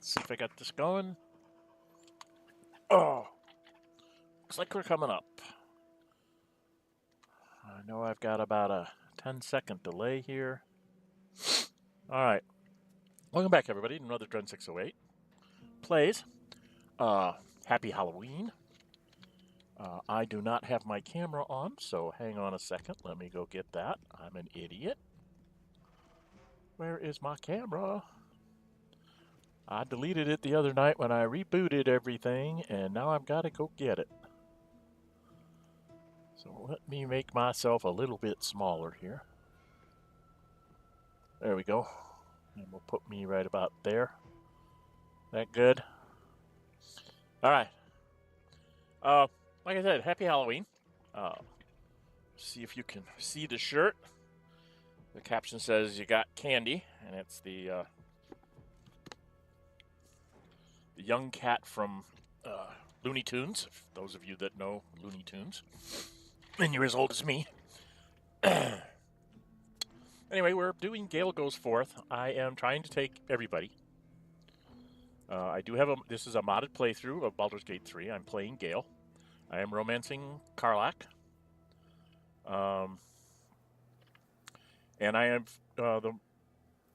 See if I got this going. Oh, looks like we're coming up. I know I've got about a 10-second delay here. All right. Welcome back, everybody, to another Dren608 Plays. Happy Halloween. I do not have my camera on, so hang on a second. Let me go get that. I'm an idiot. Where is my camera? I deleted it the other night when I rebooted everything, and now I've got to go get it. So let me make myself a little bit smaller here. There we go. And we'll put me right about there. That good? All right. Like I said, happy Halloween. See if you can see the shirt. The caption says you got candy, and it's the young cat from Looney Tunes. Those of you that know Looney Tunes, and you're as old as me. Anyway, we're doing Gale Goes Forth. I am trying to take everybody. I do have this is a modded playthrough of Baldur's Gate 3. I'm playing Gale. I am romancing Karlach. And I have the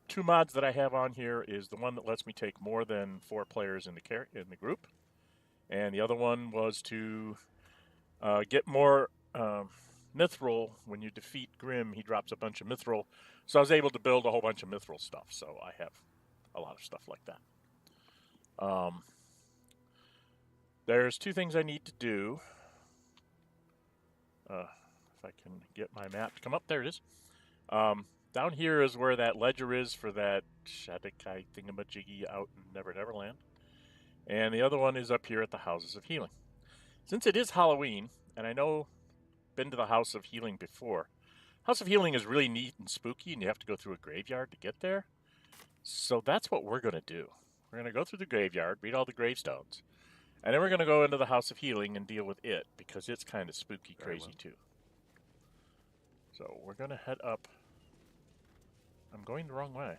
two mods that I have on here is the one that lets me take more than 4 players in the group, and the other one was to get more Mithral. When you defeat Grym, he drops a bunch of Mithral, so I was able to build a whole bunch of Mithral stuff. So I have a lot of stuff like that. There's 2 things I need to do. If I can get my map to come up, there it is. Down here is where that ledger is for that Shadakai thingamajiggy out in Never Neverland. And the other one is up here at the Houses of Healing. Since it is Halloween, and I know been to the House of Healing before, House of Healing is really neat and spooky, and you have to go through a graveyard to get there. So that's what we're going to do. We're going to go through the graveyard, read all the gravestones, and then we're going to go into the House of Healing and deal with it, because it's kind of spooky crazy too. So we're going to head up. I'm going the wrong way.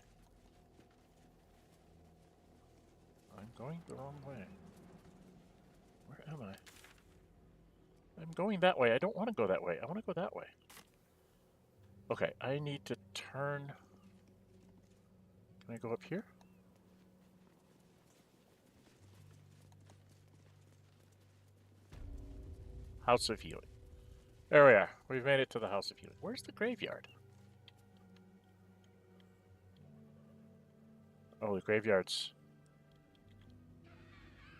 I'm going the wrong way. Where am I? I'm going that way. I don't want to go that way. I want to go that way. Okay, I need to turn. Can I go up here? House of Healing. There we are. We've made it to the House of Healing. Where's the graveyard? Oh, the graveyard's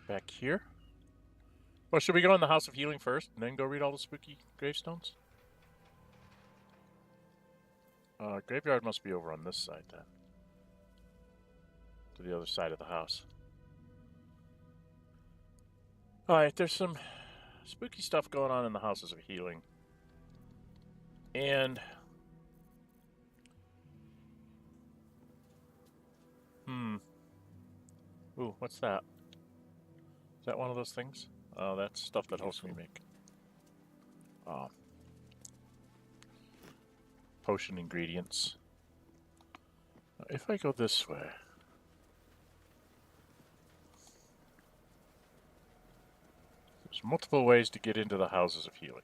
back here. Well, should we go in the House of Healing first and then go read all the spooky gravestones? Graveyard must be over on this side then. To the other side of the house. Alright, there's some spooky stuff going on in the Houses of Healing. And ooh, what's that? Is that one of those things? Oh, that's stuff that helps me make potion ingredients. If I go this way, there's multiple ways to get into the Houses of Healing.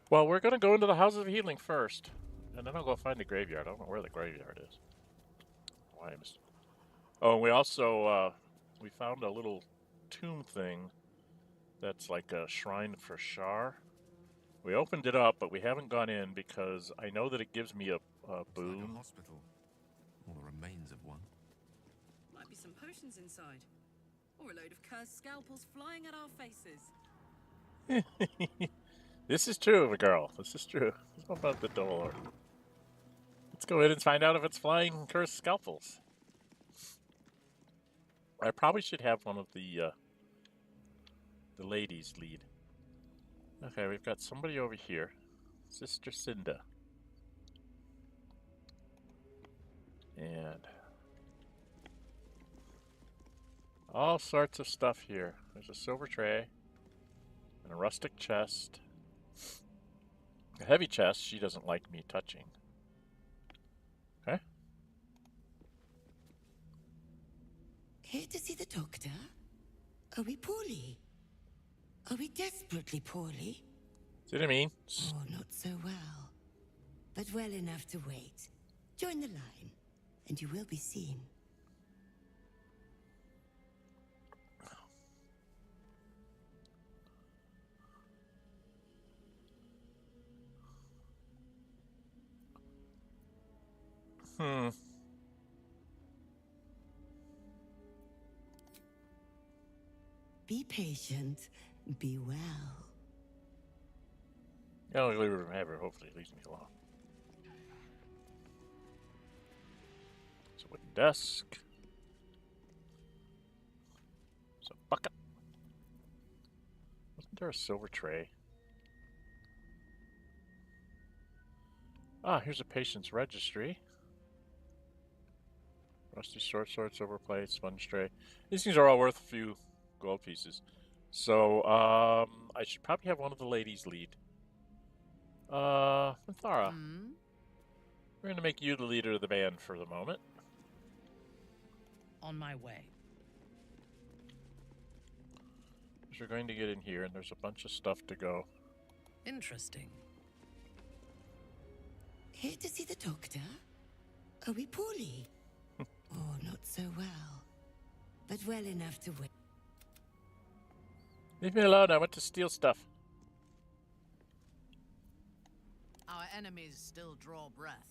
Well, we're going to go into the Houses of Healing first, and then I'll go find the graveyard. I don't know where the graveyard is. Why I missed it. Oh, and we also we found a little tomb thing that's like a shrine for Shar. We opened it up, but we haven't gone in because I know that it gives me a boon. Like a hospital, or the remains of one. Might be some potions inside, or a load of cursed scalpels flying at our faces. This is true, girl. This is true. Let's open up the door. Let's go in and find out if it's flying cursed scalpels. I probably should have one of the ladies lead. Okay, we've got somebody over here. Sister Sinda. And all sorts of stuff here. There's a silver tray and a rustic chest. A heavy chest she doesn't like me touching. Okay. Here to see the doctor? Are we poorly? Are we desperately poorly? See what I mean? Oh, not so well. But well enough to wait. Join the line, and you will be seen. Be patient. Be well. I'll leave her have her. Hopefully, it leaves me alone. It's a wooden desk. It's a bucket. Wasn't there a silver tray? Ah, here's a patient's registry. Rusty short sword, silver plate, sponge tray. These things are all worth a few gold pieces. So, I should probably have one of the ladies lead. Minthara. We're gonna make you the leader of the band for the moment. On my way. We're going to get in here, and there's a bunch of stuff to go. Interesting. Here to see the doctor? Are we poorly? Oh, not so well. But well enough to wait. Leave me alone, I want to steal stuff. Our enemies still draw breath.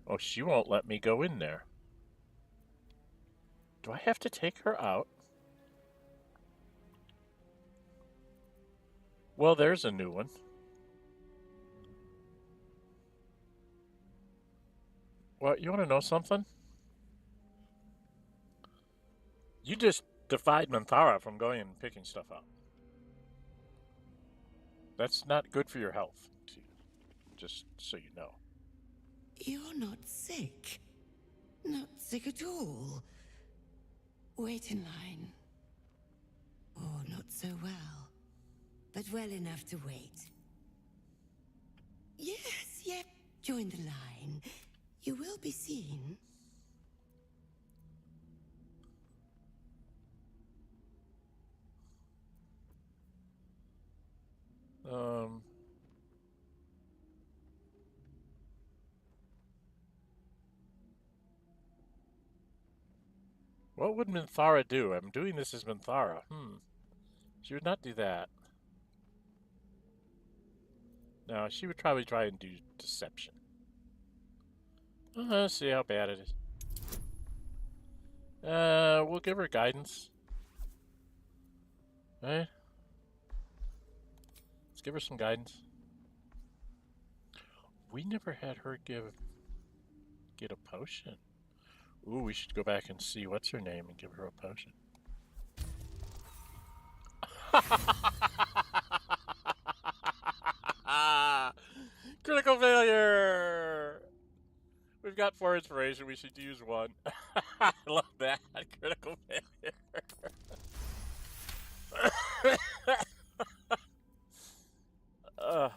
Oh, she won't let me go in there. Do I have to take her out? Well, there's a new one. What, you want to know something? You just defied Minthara from going and picking stuff up. That's not good for your health, just so you know. You're not sick. Not sick at all. Wait in line. Oh, not so well. But well enough to wait. Yes, yep. Join the line. You will be seen. What would Minthara do? I'm doing this as Minthara. She would not do that. No, she would probably try and do deception. Let's see how bad it is. We'll give her guidance. Eh? Let's give her some guidance. We never had her get a potion. Ooh, we should go back and see what's her name and give her a potion. Critical failure! We've got 4 inspiration, we should use 1. I love that. Critical failure. Oh,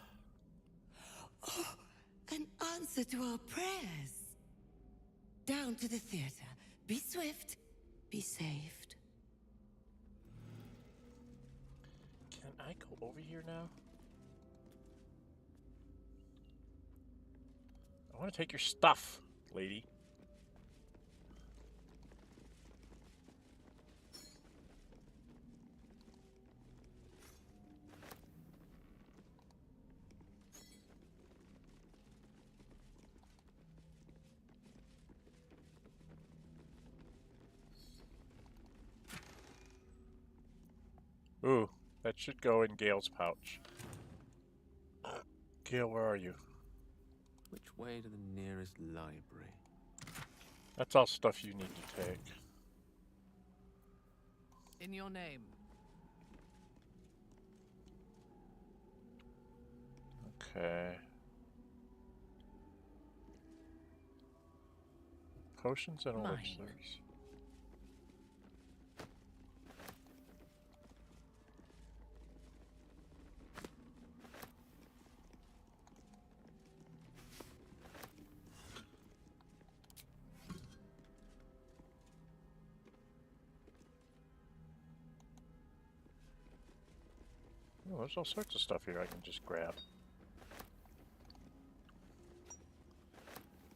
an answer to our prayers. Down to the theater. Be swift. Be saved. Can I go over here now? I want to take your stuff, lady. Ooh, that should go in Gale's pouch. Gale, where are you? Which way to the nearest library? That's all stuff you need to take. In your name. Okay. Potions and Mine. elixirs. there's all sorts of stuff here I can just grab.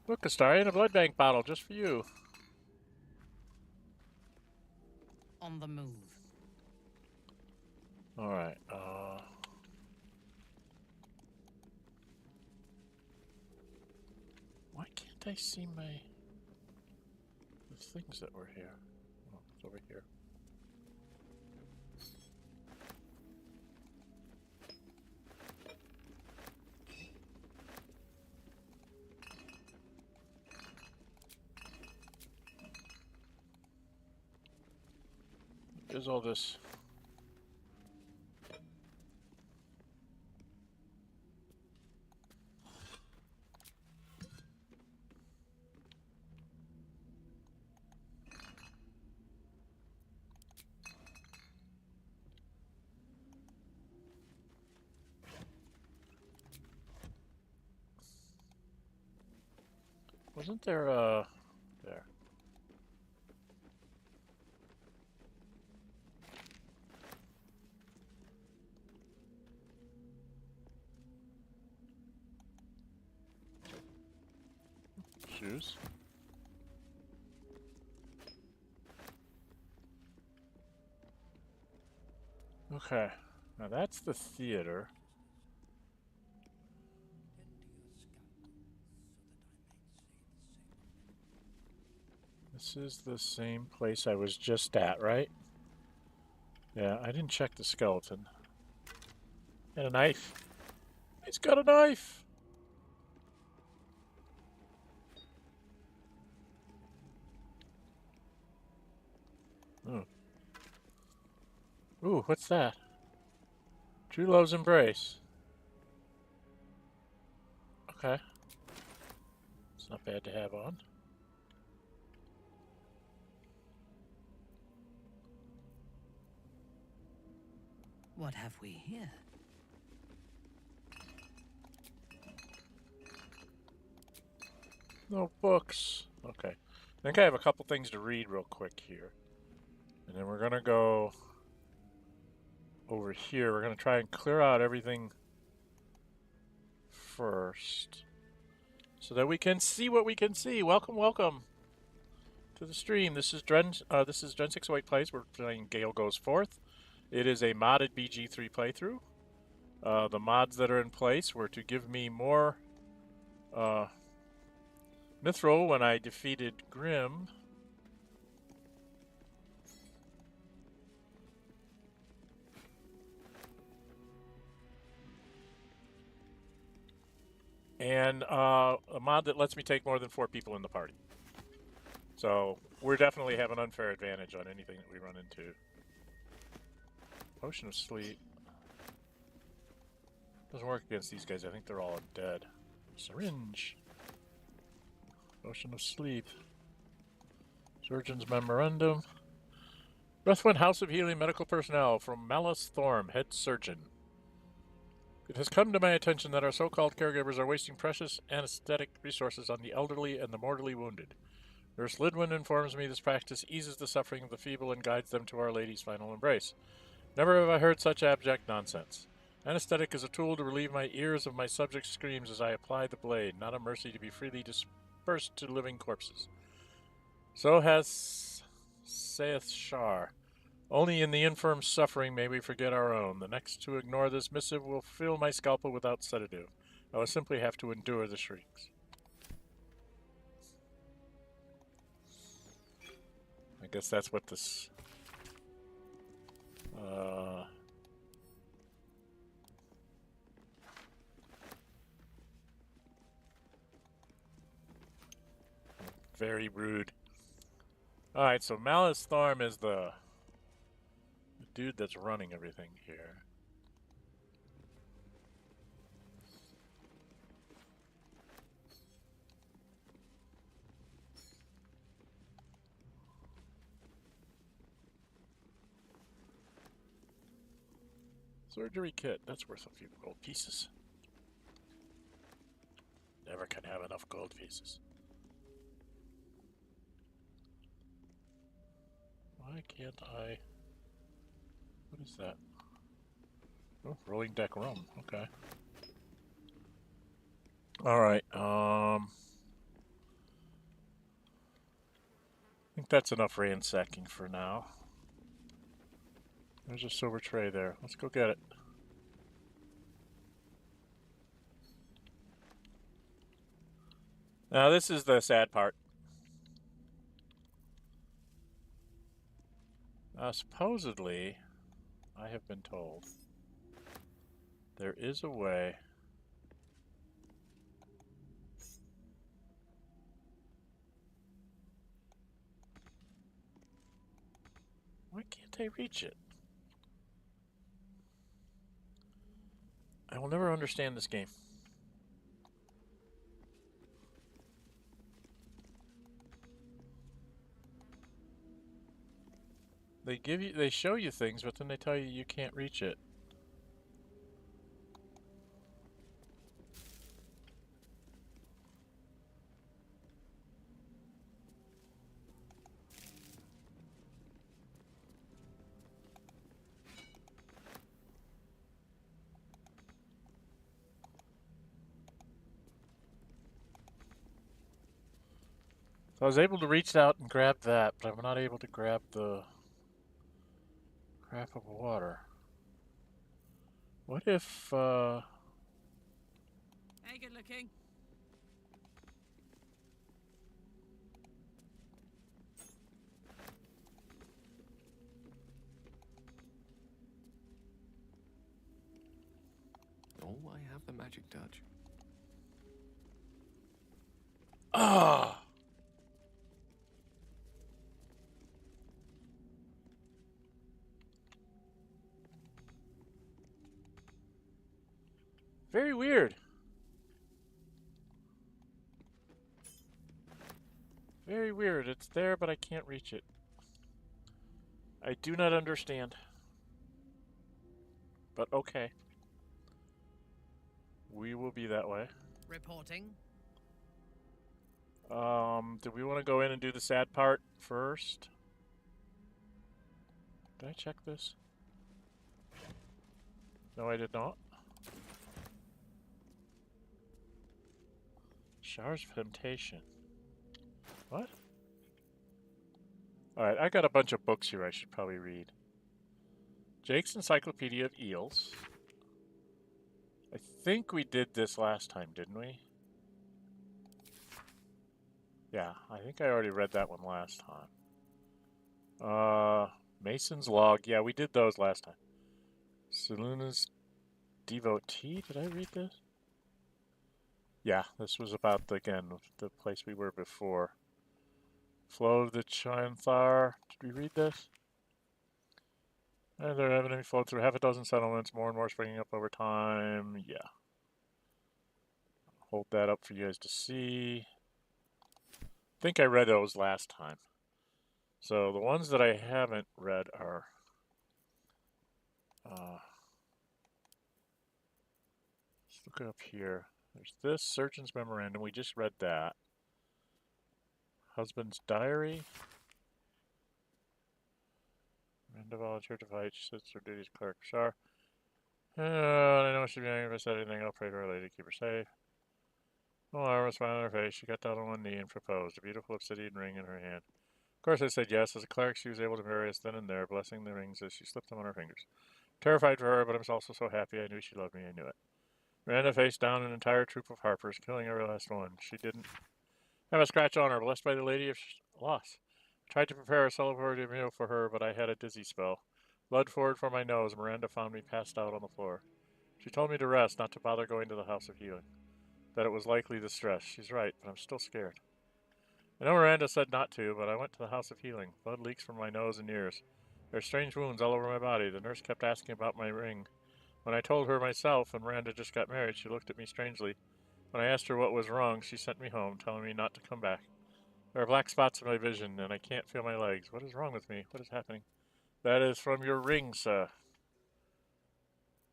Look, Astarion, a blood bank bottle just for you. On the move. Alright, why can't I see the things that were here? Oh, it's over here. There's all this. Wasn't there there? Shoes. Okay, now that's the theater. This is the same place I was just at, right? Yeah, I didn't check the skeleton. And a knife. He's got a knife! Oh. Ooh, what's that? True Love's Embrace. Okay. It's not bad to have on. What have we here? No books. Okay. I think I have a couple things to read real quick here. And then we're going to go over here. We're going to try and clear out everything first so that we can see what we can see. Welcome, welcome to the stream. This is Dren608 Plays. We're playing Gale Goes Forth. It is a modded BG3 playthrough. The mods that are in place were to give me more Mithral when I defeated Grym. And a mod that lets me take more than 4 people in the party. So we're definitely have an unfair advantage on anything that we run into. Potion of Sleep. Doesn't work against these guys. I think they're all dead. Syringe. Potion of Sleep. Surgeon's Memorandum. Lindwin House of Healing Medical Personnel from Malus Thorm, Head Surgeon. It has come to my attention that our so-called caregivers are wasting precious anesthetic resources on the elderly and the mortally wounded. Nurse Lindwin informs me this practice eases the suffering of the feeble and guides them to Our Lady's final embrace. Never have I heard such abject nonsense. Anesthetic is a tool to relieve my ears of my subject's screams as I apply the blade, not a mercy to be freely dispersed to living corpses. So saith Shar. Only in the infirm suffering may we forget our own. The next to ignore this missive will fill my scalpel without sedative. I will simply have to endure the shrieks. I guess that's what this... Very rude. Alright, so Malus Thorm is the dude that's running everything here. Surgery kit, that's worth a few gold pieces. Never can have enough gold pieces. Why can't I... What is that? Oh, rolling deck rum. Okay. All right. I think that's enough ransacking for now. There's a silver tray there. Let's go get it. Now this is the sad part. Supposedly, I have been told there is a way why can't I reach it? I will never understand this game. They show you things, but then they tell you you can't reach it. So I was able to reach out and grab that, but I'm not able to grab the crap of water. What if, Hey, good looking. Oh, I have the magic touch. ah! Very weird. Very weird. It's there, but I can't reach it. I do not understand. But okay. We will be that way. Reporting. Do we want to go in and do the sad part first? Did I check this? No, I did not. Showers of Temptation. What? Alright, I got a bunch of books here I should probably read. Jake's Encyclopedia of Eels. I think we did this last time, didn't we? Yeah, I think I already read that one last time. Mason's Log. Yeah, we did those last time. Seluna's Devotee. Did I read this? Yeah, this was about, again, the place we were before. Flow of the Chinthar. Did we read this? And they're evidently flowed through half a dozen settlements, more and more springing up over time. Yeah. Hold that up for you guys to see. I think I read those last time. So the ones that I haven't read are let's look it up here. There's this Surgeon's Memorandum. We just read that. Husband's Diary. Miranda volunteered to fight. She sits her duties clerk. Sure. I know she'd be angry if I said anything. I'll pray to Our Lady to keep her safe. Oh, I was smiling on her face. She got down on one knee and proposed, a beautiful obsidian ring in her hand. Of course, I said yes. As a cleric, she was able to marry us then and there, blessing the rings as she slipped them on her fingers. Terrified for her, but I was also so happy. I knew she loved me. I knew it. Miranda faced down an entire troop of harpers, killing every last one. She didn't have a scratch on her, blessed by the Lady of Loss. Tried to prepare a celebratory meal for her, but I had a dizzy spell. Blood poured from my nose. Miranda found me passed out on the floor. She told me to rest, not to bother going to the House of Healing. That it was likely the stress. She's right, but I'm still scared. I know Miranda said not to, but I went to the House of Healing. Blood leaks from my nose and ears. There are strange wounds all over my body. The nurse kept asking about my ring. When I told her myself and Miranda just got married, she looked at me strangely. When I asked her what was wrong, she sent me home, telling me not to come back. There are black spots in my vision, and I can't feel my legs. What is wrong with me? What is happening? That is from your ring, sir.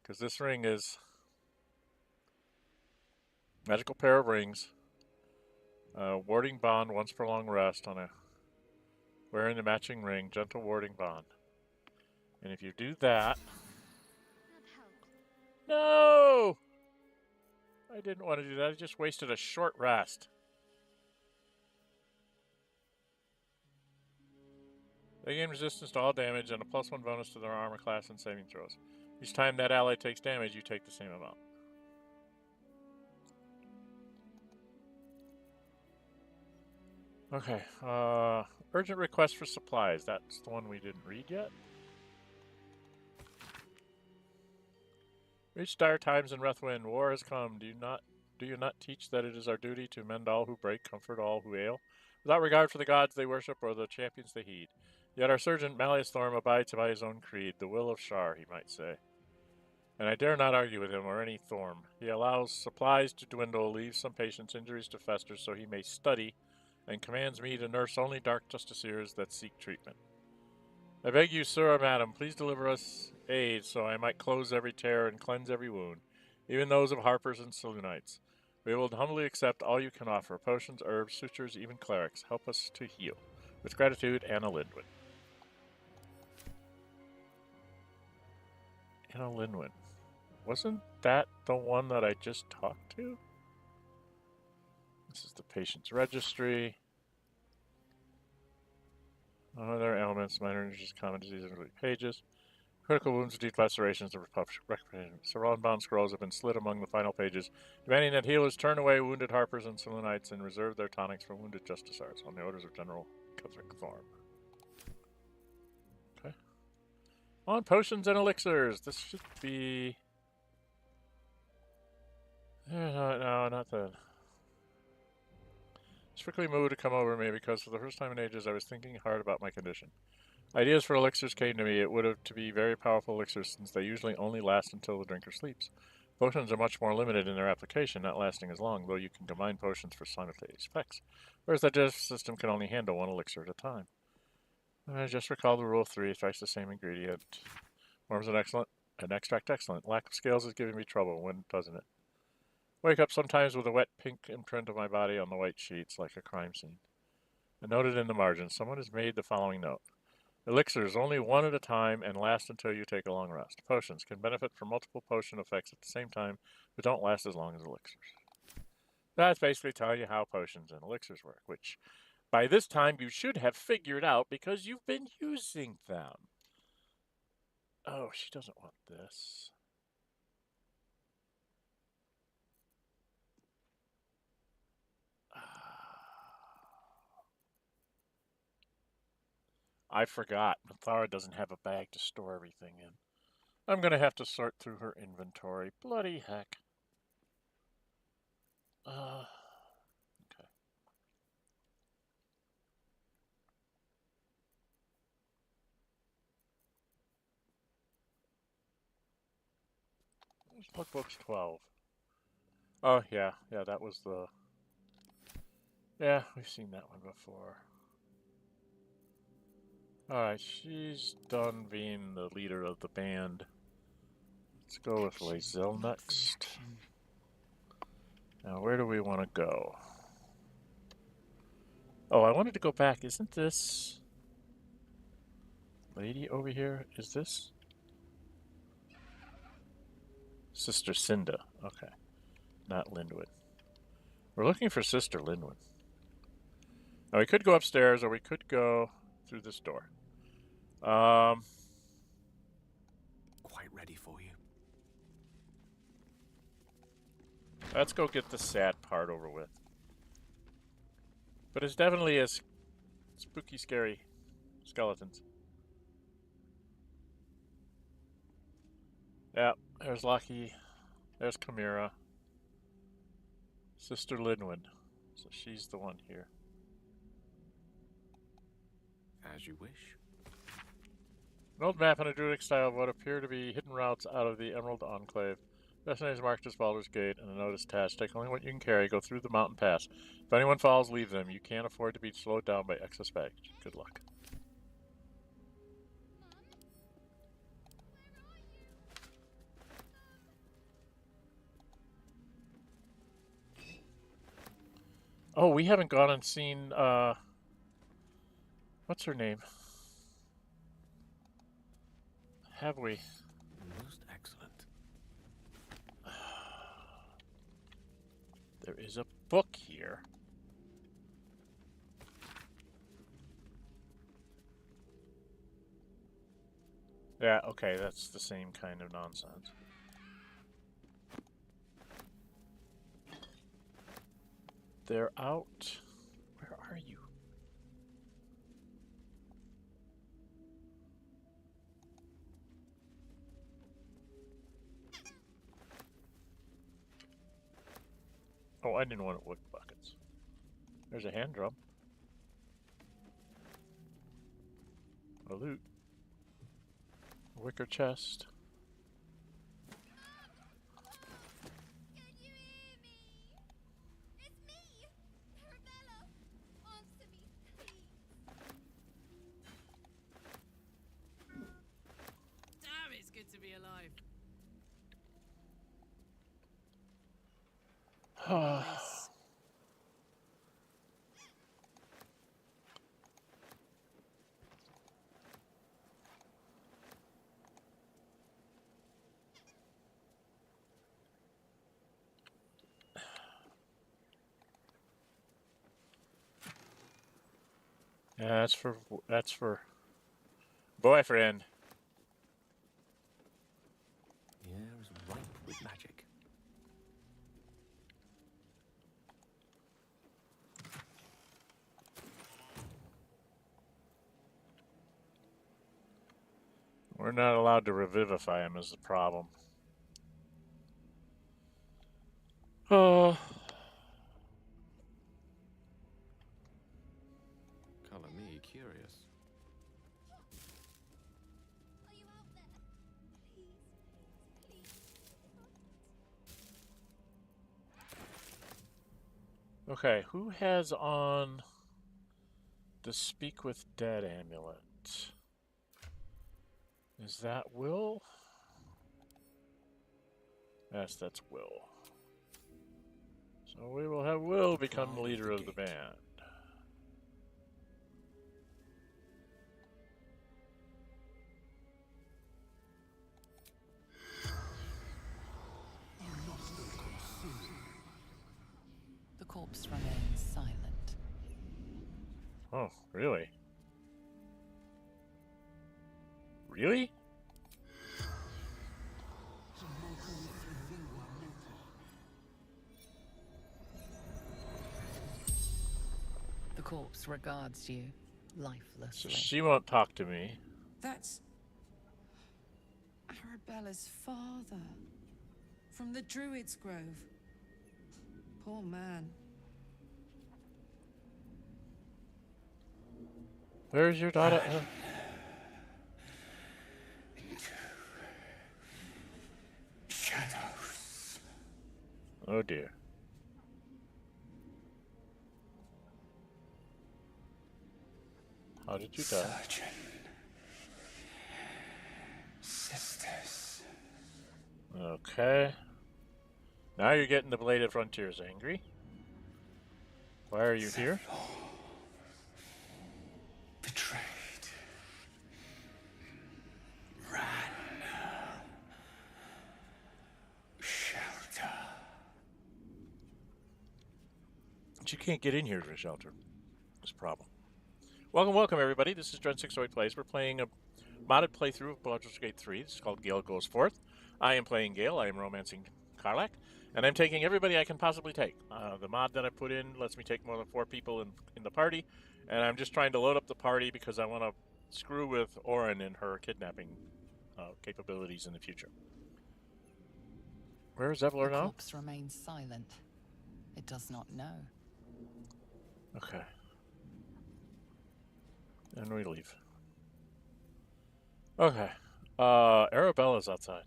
Because this ring is magical pair of rings. Warding bond, once prolonged rest on a wearing the matching ring, gentle warding bond. And if you do that, No! I didn't want to do that. I just wasted a short rest. They gain resistance to all damage and a +1 bonus to their armor class and saving throws. Each time that ally takes damage, you take the same amount. Okay, urgent request for supplies. That's the one we didn't read yet. Reach dire times in Rethwin. War has come. Do you not teach that it is our duty to mend all who break, comfort all who ail, without regard for the gods they worship or the champions they heed? Yet our surgeon Malus Thorm abides by his own creed, the will of Shar, he might say. And I dare not argue with him or any Thorm. He allows supplies to dwindle, leaves some patients' injuries to fester so he may study, and commands me to nurse only dark justiciars that seek treatment. I beg you, sir or madam, please deliver us aid so I might close every tear and cleanse every wound, even those of harpers and Selenites. We will humbly accept all you can offer, potions, herbs, sutures, even clerics. Help us to heal. With gratitude, Anna Lindwin. Anna Lindwin. Wasn't that the one that I just talked to? This is the patient's registry. Other elements, minor injuries, common diseases, pages. Critical wounds, deep lacerations, and recommendations. Several unbound scrolls have been slid among the final pages, demanding that healers turn away wounded harpers and Selenites and reserve their tonics for wounded justiciars on the orders of General Cuthric Thorm. Okay. On potions and elixirs. This should be... No, not that. Strictly moved to come over me because for the first time in ages I was thinking hard about my condition. Ideas for elixirs came to me. It would have to be very powerful elixirs since they usually only last until the drinker sleeps. Potions are much more limited in their application, not lasting as long, though you can combine potions for simultaneous effects, whereas the digestive system can only handle one elixir at a time. I just recall the rule of 3, thrice the same ingredient. Forms an extract excellent. Lack of scales is giving me trouble, when doesn't it? Wake up sometimes with a wet pink imprint of my body on the white sheets, like a crime scene. And noted in the margin, someone has made the following note. Elixirs only one at a time and last until you take a long rest. Potions can benefit from multiple potion effects at the same time, but don't last as long as elixirs. That's basically telling you how potions and elixirs work, which by this time you should have figured out because you've been using them. Oh, she doesn't want this. I forgot. Minthara doesn't have a bag to store everything in. I'm going to have to sort through her inventory. Bloody heck. Okay. Lookbook's 12. Oh, yeah. Yeah, that was the... Yeah, we've seen that one before. Alright, she's done being the leader of the band. Let's go with Lae'zel next. Now, where do we want to go? Oh, I wanted to go back. Isn't this... lady over here? Is this... Sister Sinda. Okay. Not Lindwin. We're looking for Sister Lindwin. Now, we could go upstairs, or we could go through this door. Quite ready for you. Let's go get the sad part over with. But it's definitely as spooky, scary skeletons. Yeah, there's Lucky. There's Chimera. Sister Lindwin. So she's the one here. As you wish. An old map in a druidic style of what appear to be hidden routes out of the Emerald Enclave. Destination is marked as Baldur's Gate, and a note is attached. Take only what you can carry. Go through the mountain pass. If anyone follows, leave them. You can't afford to be slowed down by excess baggage. Good luck. Oh, we haven't gone and seen, what's her name? Have we? Most excellent. There is a book here. Yeah, okay, that's the same kind of nonsense. They're out. Where are you? Oh, I didn't want wood buckets. There's a hand drum. A loot. A wicker chest. Can you hear me? It's me, Arabella. Answer me, please. Damn, it's good to be alive. Nice. Yeah, that's for boyfriend. The air is ripe with magic. We're not allowed to revivify him is the problem. Oh. Color me curious. Are you out there? Please, please, please. Okay, who has on the Speak with Dead amulet? Is that Will? Yes, that's Will. So we will have Will become leader of the band. The corpse remains silent. Oh, really? Really? The corpse regards you So lifelessly. she won't talk to me. That's Arabella's father from the Druid's Grove. Poor man. Where's your daughter? Shadows. Oh dear. How did you die? Surgeon. Sisters. Okay. Now you're getting the Bladed Frontiers angry. Why are you here? Betrayed. Ran. Shelter. But you can't get in here to the shelter. That's a problem. Welcome, everybody. This is Dren608 Plays. We're playing a modded playthrough of Baldur's Gate 3. This is called Gale Goes Forth. I am playing Gale. I am romancing Karlach. And I'm taking everybody I can possibly take. The mod that I put in lets me take more than 4 people in the party. And I'm just trying to load up the party because I want to screw with Orin and her kidnapping capabilities in the future. Where is Evelyn The now? corpse remains silent. It does not know. Okay. And we leave. Okay. Arabella's outside.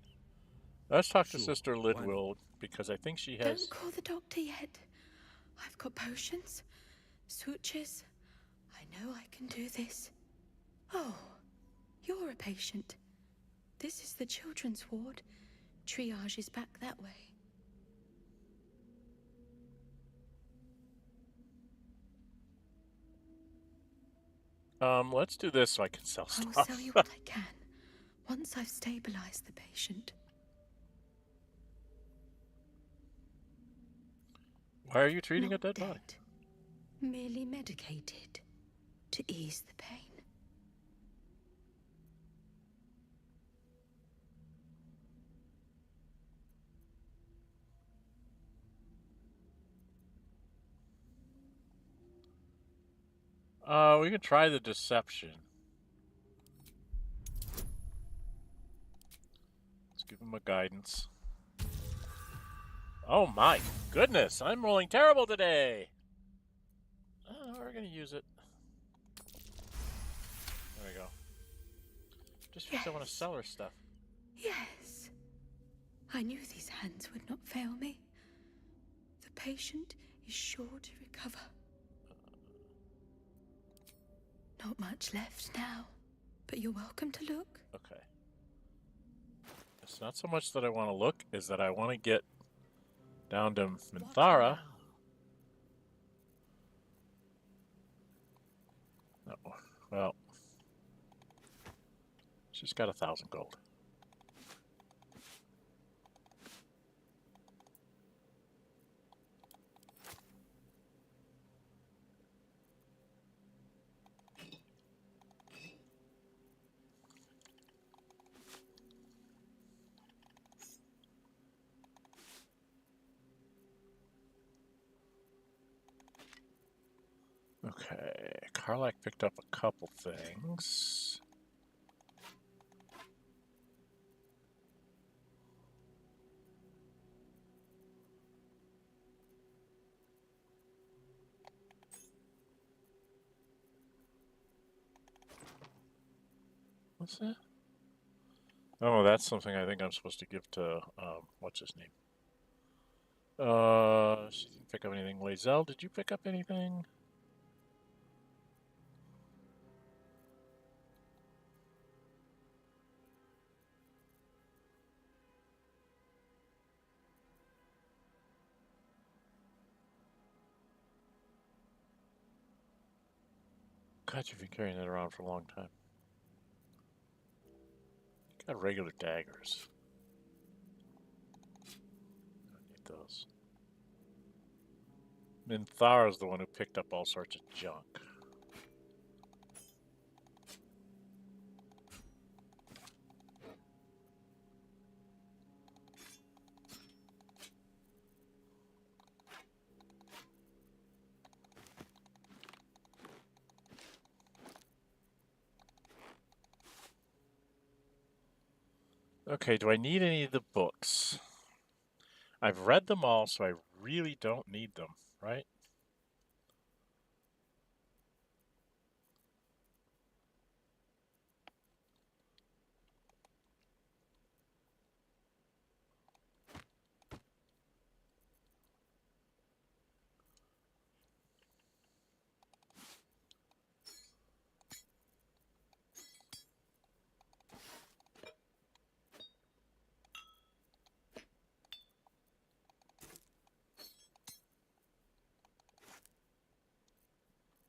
Let's talk to Sister Lindwin because I think she has... Don't call the doctor yet. I've got potions, sutures. I know I can do this. Oh, you're a patient. This is the children's ward. Triage is back that way. Let's do this so I can sell I will stuff. sell you what I can, once I've stabilized the patient. Why are you treating a Not dead dead. body? Merely medicated to ease the pain. We can try the deception. Let's give him a guidance. Oh my goodness, I'm rolling terrible today. We're gonna use it. There we go. Just because I want to Yes. sell her stuff. Yes. I knew these hands would not fail me. The patient is sure to recover. Not much left now, but you're welcome to look. Okay. It's not so much that I want to look, is that I want to get down to Minthara. No. Well, she's got 1,000 gold. Okay, Karlak picked up a couple things. What's that? Oh, that's something I think I'm supposed to give to, what's his name? She didn't pick up anything. Lae'zel, did you pick up anything? God, you've been carrying that around for a long time. Got regular daggers. Don't need those. Minthara's the one who picked up all sorts of junk. Okay, do I need any of the books? I've read them all, so I really don't need them, right?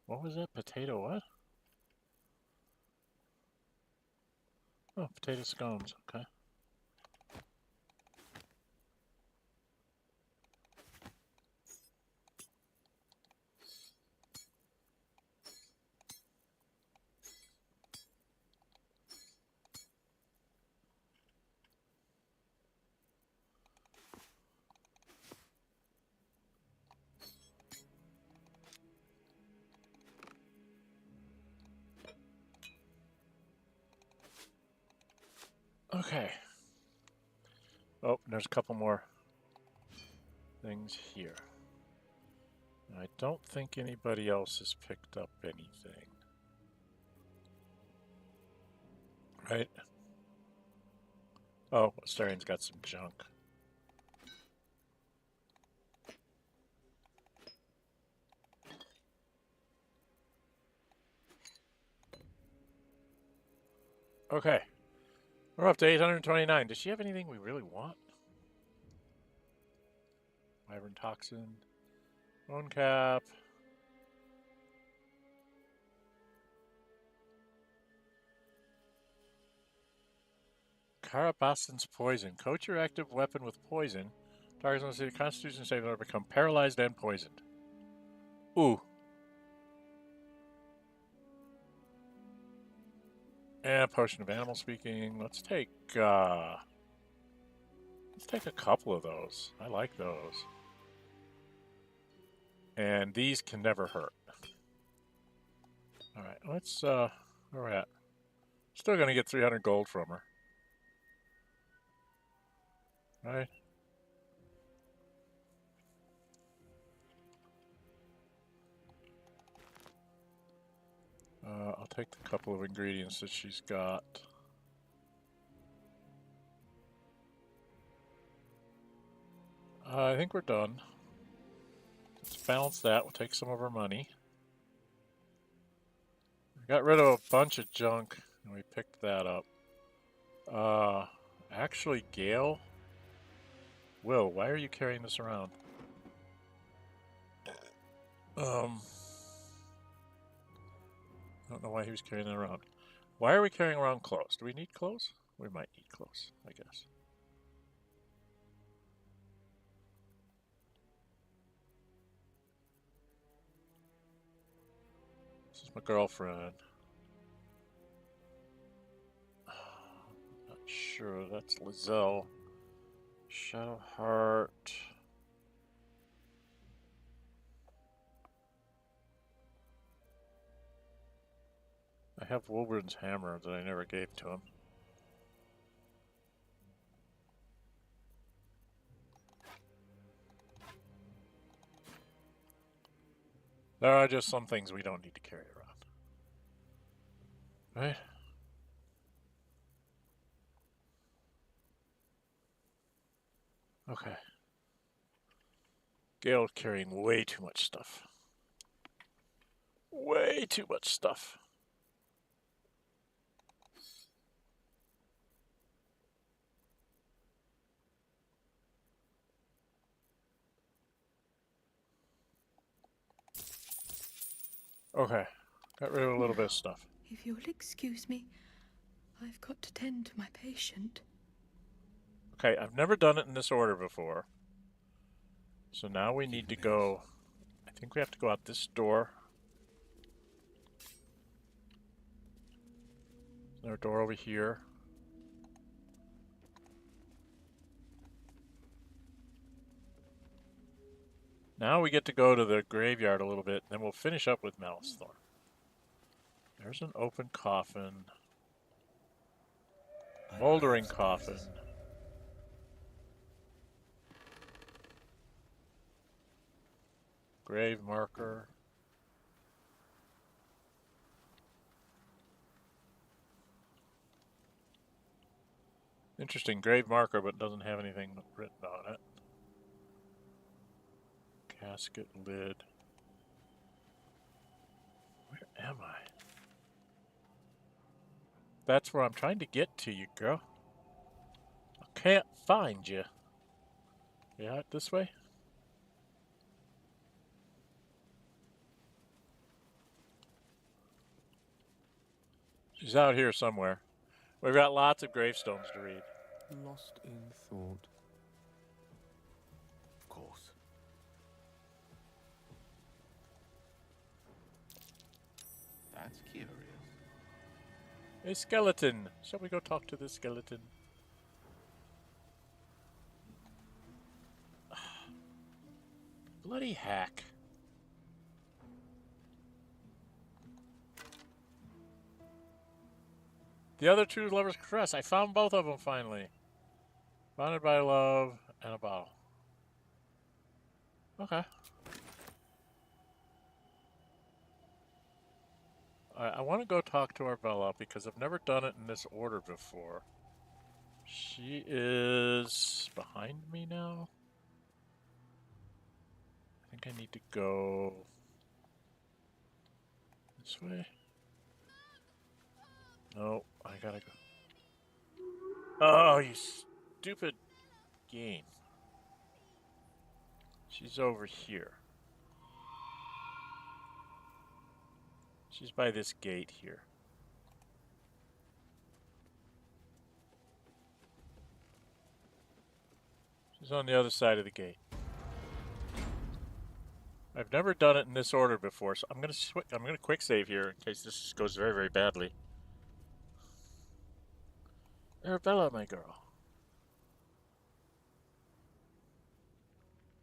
What was that? Potato what? Oh, potato scones, okay. Okay. Oh, there's a couple more things here. I don't think anybody else has picked up anything. Right? Oh, Astarian's got some junk. Okay. We're up to 829. Does she have anything we really want? Wyvern Toxin. Bone Cap. Karabasan's Poison. Coat your active weapon with poison Targets must see the Constitution save in order to become paralyzed and poisoned. Ooh. And potion of animal speaking. Let's take a couple of those. I like those. And these can never hurt. All right, let's where we're at. Still gonna get 300 gold from her. Right. I'll take the couple of ingredients that she's got. I think we're done. Let's balance that. We'll take some of our money. We got rid of a bunch of junk, and we picked that up. Actually, Gale? Will, why are you carrying this around? I don't know why he was carrying that around. Why are we carrying around clothes? Do we need clothes? We might need clothes, I guess. This is my girlfriend. Not sure. That's Lizelle. Shadowheart. I have Wolverine's hammer that I never gave to him. There are just some things we don't need to carry around. Right? Okay. Gale carrying way too much stuff. Way too much stuff. Okay. Got rid of a little bit of stuff. If you'll excuse me, I've got to tend to my patient. Okay, I've never done it in this order before. So now we need to go... I think we have to go out this door. Is there a door over here? Now we get to go to the graveyard a little bit, then we'll finish up with Malus Thorm. There's an open coffin. Moldering coffin. Grave marker. Interesting, grave marker, but doesn't have anything written on it. Casket lid. Where am I? That's where I'm trying to get to, you girl. I can't find you. You out this way? She's out here somewhere. We've got lots of gravestones to read. Lost in thought. Of course. That's curious. A skeleton. Shall we go talk to the skeleton? Bloody hack. The other two lovers' caress. I found both of them finally. Bonded by love and a bottle. Okay. I want to go talk to Arabella because I've never done it in this order before. She is behind me now. I think I need to go this way. No, I gotta go. Oh, you stupid game. She's over here. She's by this gate here. She's is on the other side of the gate. I've never done it in this order before, so I'm gonna quick save here in case this goes very, very badly. Arabella, my girl.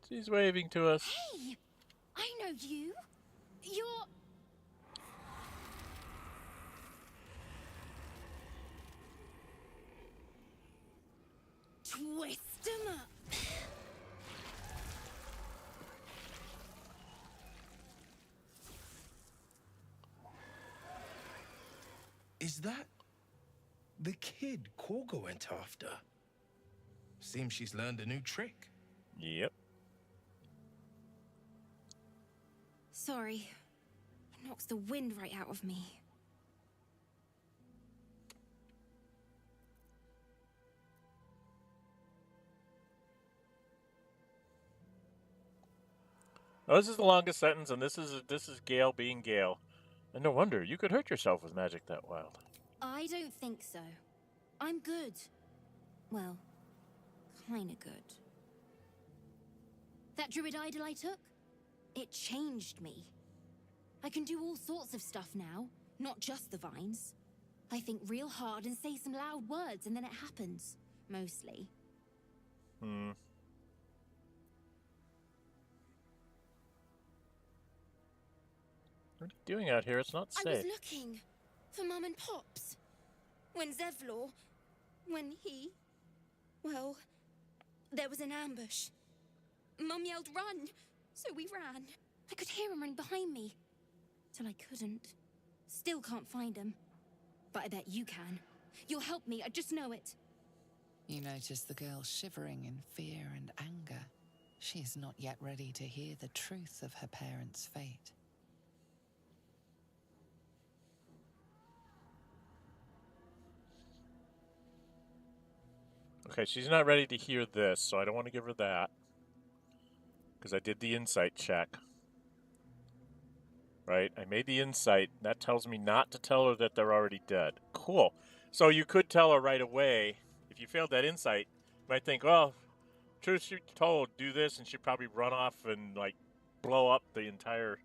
She's waving to us. Hey! I know you. You're... Twist 'em up. Is that the kid Korga went after? Seems she's learned a new trick. Yep. Sorry. It knocks the wind right out of me. Oh, this is the longest sentence, and this is Gale being Gale. And no wonder, you could hurt yourself with magic that wild. I don't think so. I'm good. Well, kinda good. That druid idol I took? It changed me. I can do all sorts of stuff now, not just the vines. I think real hard and say some loud words, and then it happens. Mostly. What are you doing out here? It's not safe. I was looking for Mum and Pops. When Zevlor... when he... well... there was an ambush. Mum yelled, "Run!" So we ran. I could hear him running behind me. Till I couldn't. Still can't find him. But I bet you can. You'll help me, I just know it. You notice the girl shivering in fear and anger. She is not yet ready to hear the truth of her parents' fate. Okay, she's not ready to hear this, so I don't want to give her that. Because I did the insight check. Right? I made the insight. That tells me not to tell her that they're already dead. Cool. So you could tell her right away. If you failed that insight, you might think, well, truth she told, do this, and she'd probably run off and, like, blow up the entire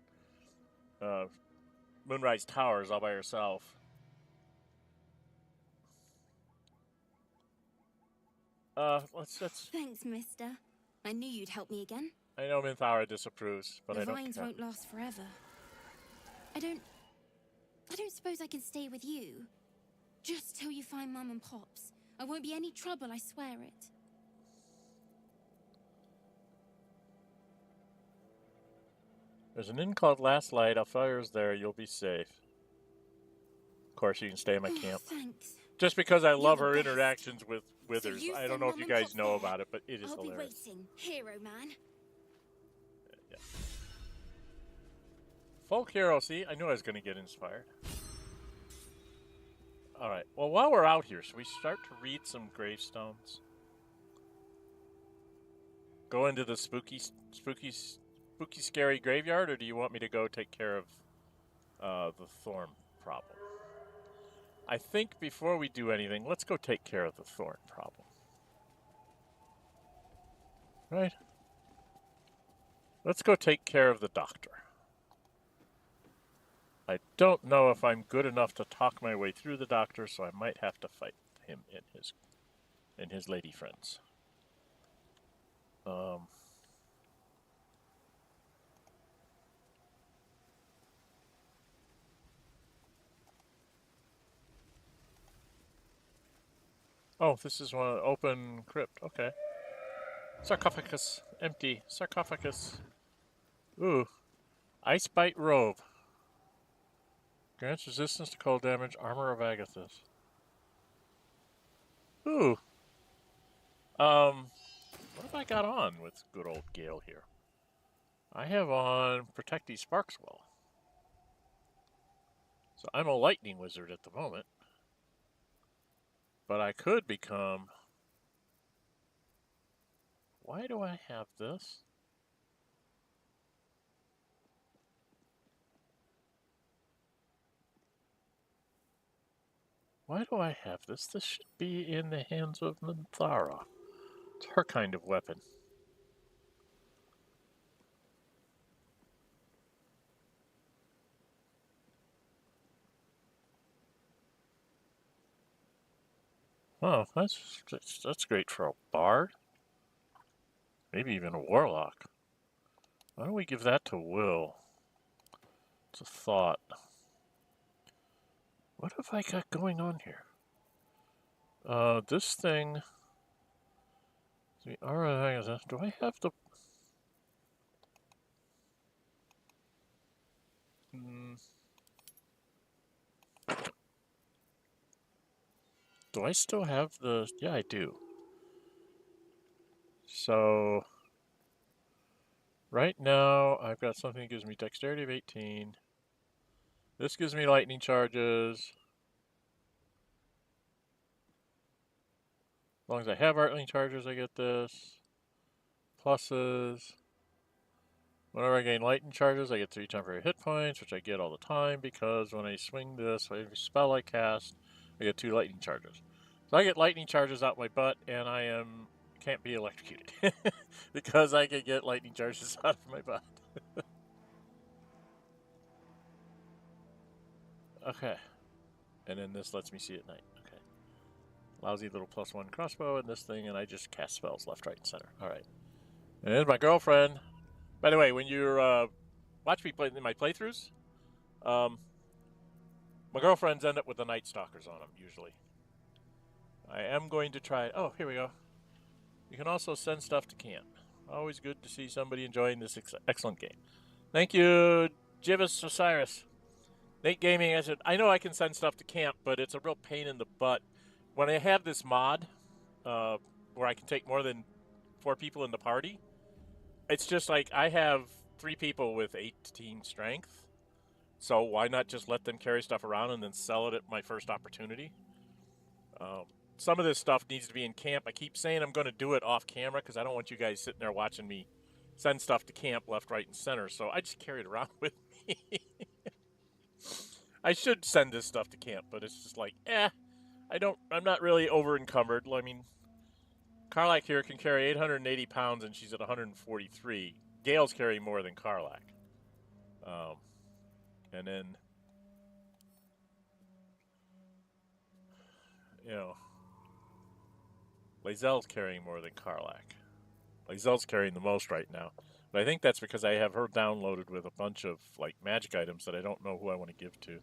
Moonrise Towers all by herself. Let's... Thanks, mister. I knew you'd help me again. I know Minthara disapproves, but I don't vines care. won't last forever. I don't suppose I can stay with you. Just till you find Mum and Pops. I won't be any trouble, I swear it. There's an inn called Last Light. I'll fire there. You'll be safe. Of course, you can stay in my camp. Thanks. Just because I love the her best. interactions with Withers. you I don't send know if Mum you and guys Pop know there. about it, but it is I'll hilarious. be waiting, hero man. Yeah. Folk hero, see? I knew I was going to get inspired. Alright, well, while we're out here, should we start to read some gravestones? Go into the spooky, scary graveyard, or do you want me to go take care of the Thorm problem? I think before we do anything, let's go take care of the Thorn problem. Right? Let's go take care of the doctor. I don't know if I'm good enough to talk my way through the doctor, so I might have to fight him and his lady friends. Oh, this is one open crypt. Okay. Sarcophagus. Empty. Sarcophagus. Ooh. Ice Bite Robe. Grants resistance to cold damage. Armor of Agathis. Ooh. What have I got on with good old Gale here? I have on Protectee Sparkswell. So I'm a lightning wizard at the moment. But I could become... Why do I have this? Why do I have this? This should be in the hands of Minthara. It's her kind of weapon. Oh, that's great for a bard. Maybe even a warlock. Why don't we give that to Will? It's a thought. What have I got going on here? This thing. Do I have the? Do I still have the? Yeah, I do. So right now I've got something that gives me dexterity of 18. This gives me lightning charges. As long as I have lightning charges, I get this. Pluses. Whenever I gain lightning charges, I get 3 temporary hit points, which I get all the time because when I swing this, every spell I cast, I get 2 lightning charges. So I get lightning charges out my butt, and I can't be electrocuted because I can get lightning charges out of my butt. Okay. And then this lets me see at night. Okay. Lousy little +1 crossbow and this thing, and I just cast spells left, right, and center. All right. And there's my girlfriend. By the way, when you watch me play in my playthroughs, my girlfriends end up with the Night Stalkers on them, usually. I am going to try... Oh, here we go. You can also send stuff to camp. Always good to see somebody enjoying this excellent game. Thank you, Jivis Osiris. Nate Gaming, I said, I know I can send stuff to camp, but it's a real pain in the butt. When I have this mod, where I can take more than 4 people in the party, it's just like I have 3 people with 18 strength, so why not just let them carry stuff around and then sell it at my first opportunity? Some of this stuff needs to be in camp. I keep saying I'm going to do it off camera because I don't want you guys sitting there watching me send stuff to camp left, right, and center, so I just carry it around with me. I should send this stuff to camp, but it's just like, I'm not really over encumbered. I mean, Karlak here can carry 880 pounds and she's at 143. Gale's carrying more than Karlak. And then, Lae'zel's carrying more than Karlak. Lae'zel's carrying the most right now. But I think that's because I have her downloaded with a bunch of, magic items that I don't know who I want to give to.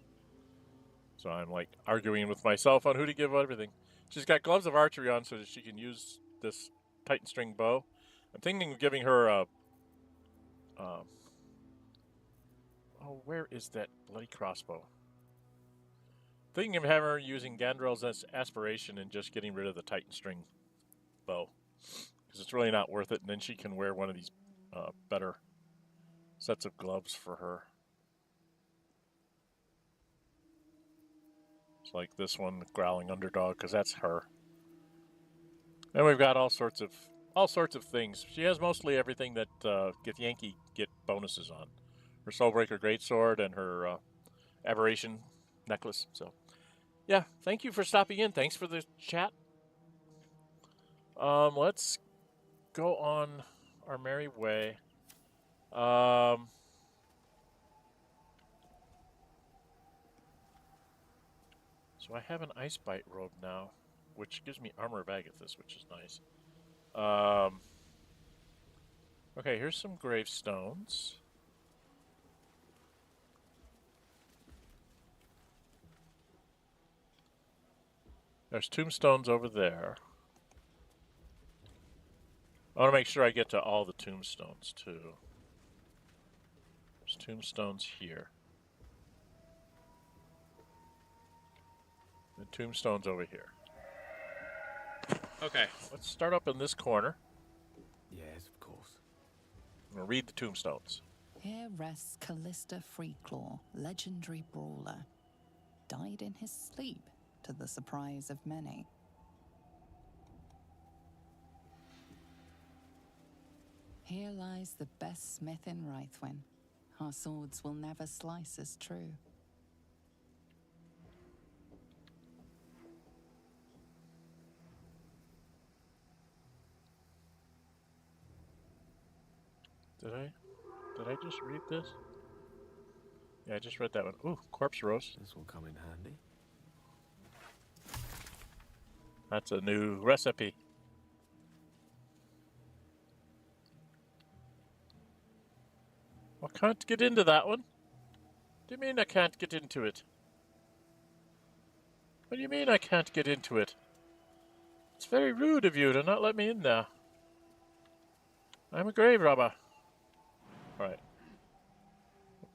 So I'm, arguing with myself on who to give everything. She's got gloves of archery on so that she can use this Titan string bow. I'm thinking of giving her where is that bloody crossbow? Thinking of having her using Gandrel's aspiration and just getting rid of the Titan string bow. Because it's really not worth it, and then she can wear one of these better sets of gloves for her. It's like this one, Growling Underdog, because that's her. And we've got all sorts of things. She has mostly everything that Githyanki get bonuses on. Her Soulbreaker Greatsword and her Aberration necklace. So, yeah, thank you for stopping in. Thanks for the chat. Let's go on our merry way. So I have an Ice Bite robe now, which gives me Armor of Agathis, which is nice. Okay, here's some gravestones. There's tombstones over there. I want to make sure I get to all the tombstones, too. There's tombstones here. The tombstone's over here. Okay, let's start up in this corner. Yes, of course. I'm going to read the tombstones. Here rests Callista Freeclaw, legendary brawler. Died in his sleep, to the surprise of many. Here lies the best smith in Rythwin. Our swords will never slice as true. Did I just read this? Yeah, I just read that one. Ooh, corpse roast. This will come in handy. That's a new recipe. I can't get into that one. What do you mean I can't get into it? What do you mean I can't get into it? It's very rude of you to not let me in there. I'm a grave robber. Alright.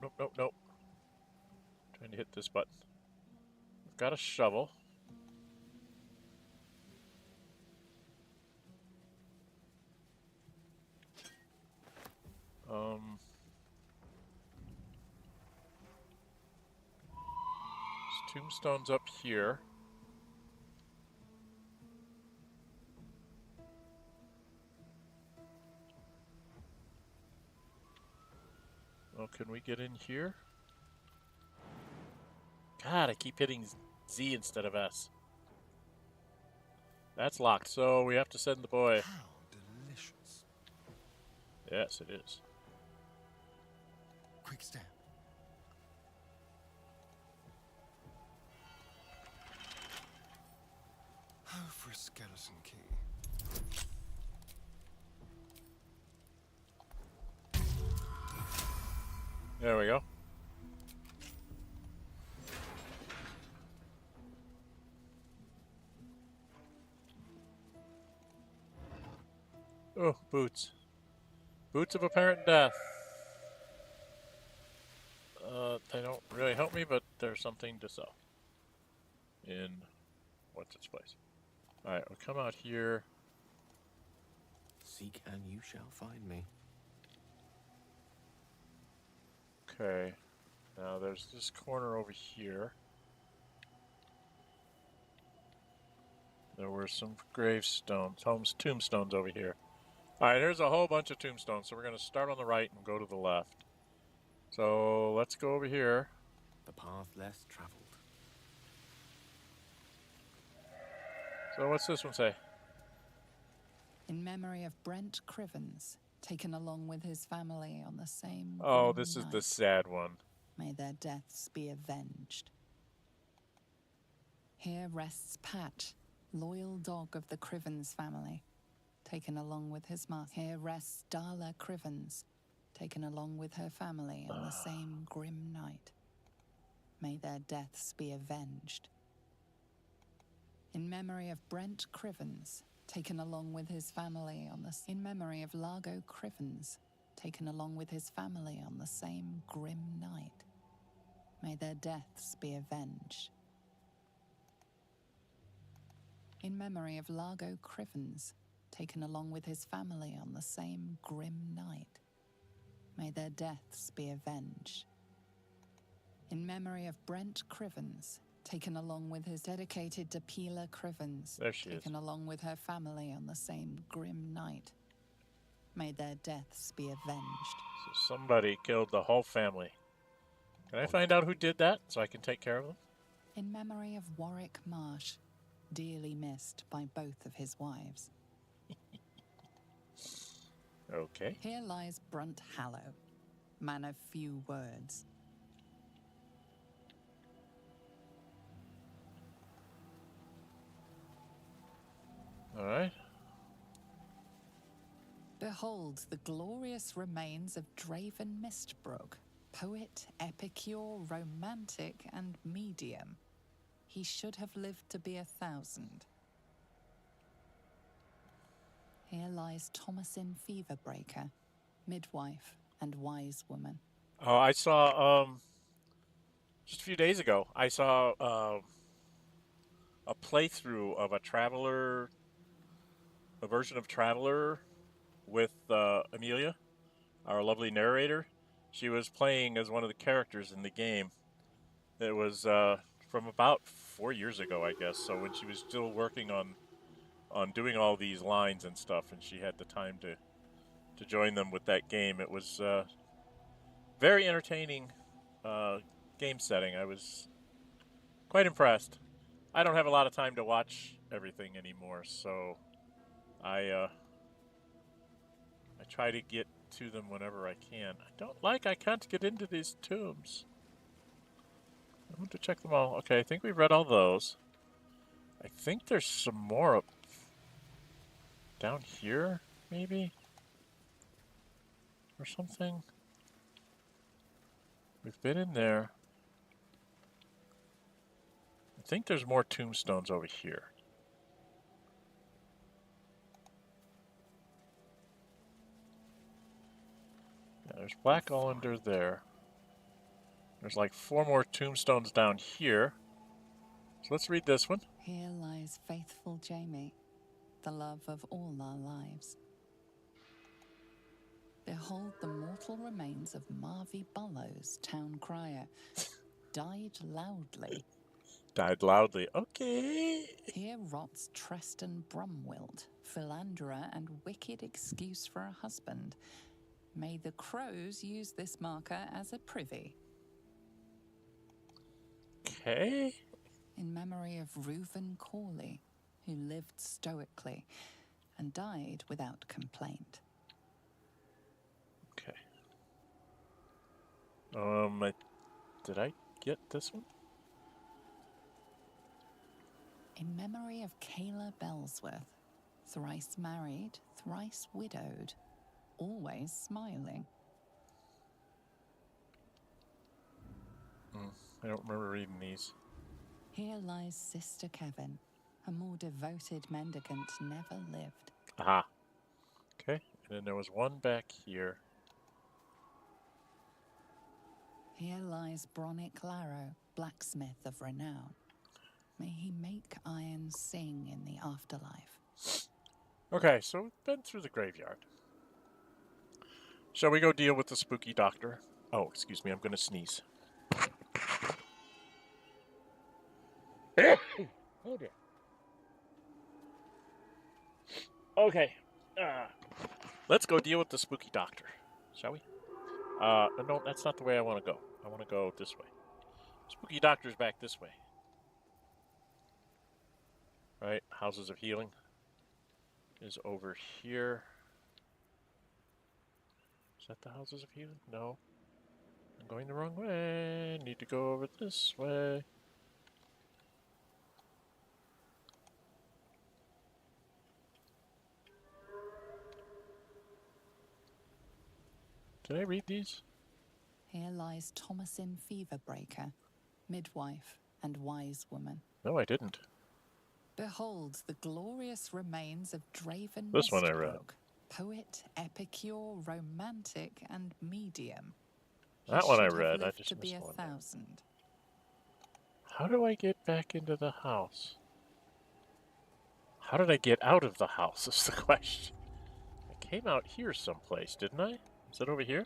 Nope, nope, nope. Trying to hit this button. I've got a shovel. There's tombstones up here. Oh, can we get in here? God, I keep hitting Z instead of S. That's locked, so we have to send the boy. How delicious. Yes, it is. Quick step. Oh, for a skeleton key. There we go. Oh, boots. Boots of apparent death. They don't really help me, but there's something to sell. In what's its place? Alright, we'll come out here. Seek and you shall find me. Okay. Now there's this corner over here. There were some gravestones, tombstones over here. Alright, there's a whole bunch of tombstones, so we're going to start on the right and go to the left. So let's go over here. The path less traveled. So what's this one say? In memory of Brent Crivens, taken along with his family on the same Oh, grim this is the night. sad one. May their deaths be avenged. Here rests Pat, loyal dog of the Crivens family, taken along with his master. Here rests Darla Crivens, taken along with her family on the same grim night. May their deaths be avenged. In memory of Brent Crivens, taken along with his family on the... In memory of Largo Crivens, taken along with his family on the same grim night. May their deaths be avenged. In memory of Largo Crivens, taken along with his family on the same grim night. May their deaths be avenged. In memory of Brent Crivens, taken along with his dedicated to Pila Crivens, There she is. taken along with her family on the same grim night. May their deaths be avenged. So somebody killed the whole family. Can I find out who did that so I can take care of them? In memory of Warwick Marsh, dearly missed by both of his wives. Okay. Here lies Brunt Hallow, man of few words. All right. Behold the glorious remains of Draven Mistbrook, poet, epicure, romantic, and medium. He should have lived to be 1,000. Here lies Thomasin Feverbreaker, midwife and wise woman. Oh, I saw just a few days ago. I saw a playthrough of a version of Traveler with Amelia, our lovely narrator. She was playing as one of the characters in the game. It was from about 4 years ago, I guess. So when she was still working on doing all these lines and stuff, and she had the time to join them with that game. It was very entertaining game setting. I was quite impressed. I don't have a lot of time to watch everything anymore, so I try to get to them whenever I can. I can't get into these tombs. I want to check them all. Okay, I think we've read all those. I think there's some more up down here, maybe? Or something? We've been in there. I think there's more tombstones over here. Yeah, there's black all under there. There's like 4 more tombstones down here. So let's read this one. Here lies faithful Jamie, the love of all our lives. Behold the mortal remains of Marvy Bullows, town crier. Died loudly. Died loudly. Okay. Here rots Treston Brumwilt, philanderer and wicked excuse for a husband. May the crows use this marker as a privy. Okay. In memory of Reuven Corley, who lived stoically and died without complaint. Okay. Did I get this one? In memory of Kayla Bellsworth, thrice married, thrice widowed, always smiling. I don't remember reading these. Here lies Sister Kevin, a more devoted mendicant never lived. Aha. Okay, and then there was one back here. Here lies Bronick Larrow, blacksmith of renown. May he make iron sing in the afterlife. Okay, so we've been through the graveyard. Shall we go deal with the spooky doctor? Oh, excuse me, I'm going to sneeze. Oh dear. Okay, let's go deal with the spooky doctor, shall we? No, that's not the way I want to go. I want to go this way. Spooky doctor's back this way. Right, houses of healing is over here. Is that the houses of healing? No. I'm going the wrong way. Need to go over this way. Did I read these? Here lies Thomasin Feverbreaker, midwife and wise woman. No, I didn't. Behold the glorious remains of Draven This one I read. Mistbrook, poet, epicure, romantic, and medium. That He one I should have read. I lived just to be missed one. 1,000. How do I get back into the house? How did I get out of the house is the question. I came out here someplace, didn't I? Is it over here?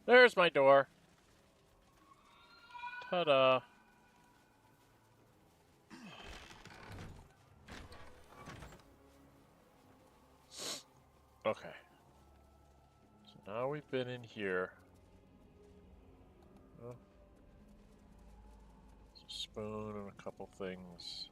There's my door. Ta-da. Okay. So now we've been in here. Oh. There's a spoon and a couple things.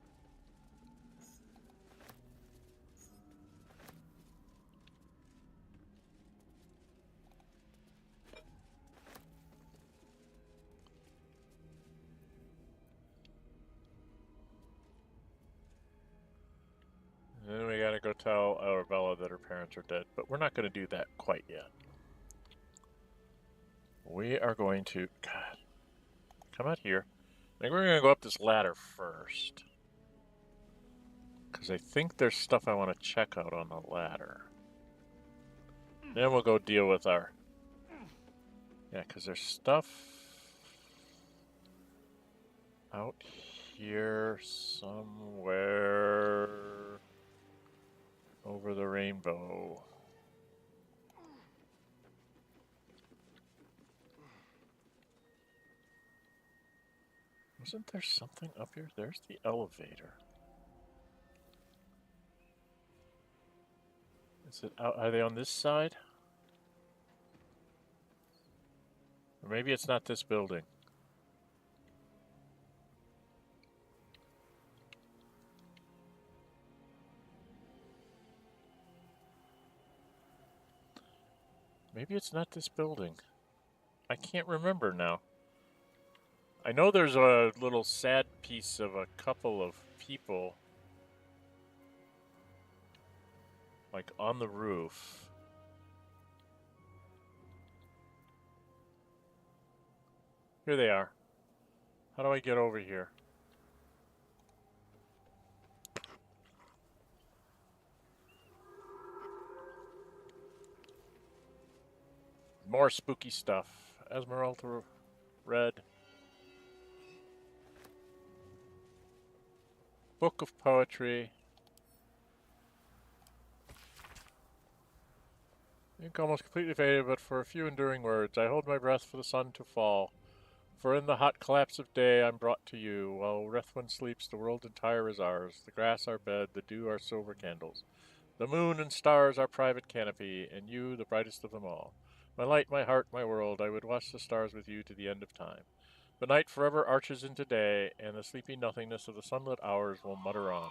And then we gotta go tell Arabella that her parents are dead, but we're not gonna do that quite yet. We are going to, God, come out here. I think we're gonna go up this ladder first. Because I think there's stuff I want to check out on the ladder. Then we'll go deal with our, yeah, because there's stuff out here somewhere. Over the rainbow. Wasn't there something up here? There's the elevator. Is it out? Are they on this side? Or maybe it's not this building. Maybe it's not this building. I can't remember now. I know there's a little sad piece of a couple of people, like on the roof. Here they are. How do I get over here? More spooky stuff. Esmeralda Red. Book of Poetry. Ink almost completely faded, but for a few enduring words. I hold my breath for the sun to fall. For in the hot collapse of day I'm brought to you. While Rethwin sleeps, the world entire is ours. The grass our bed, the dew our silver candles. The moon and stars our private canopy, and you the brightest of them all. My light, my heart, my world, I would watch the stars with you to the end of time. But night forever arches into day, and the sleepy nothingness of the sunlit hours will mutter on.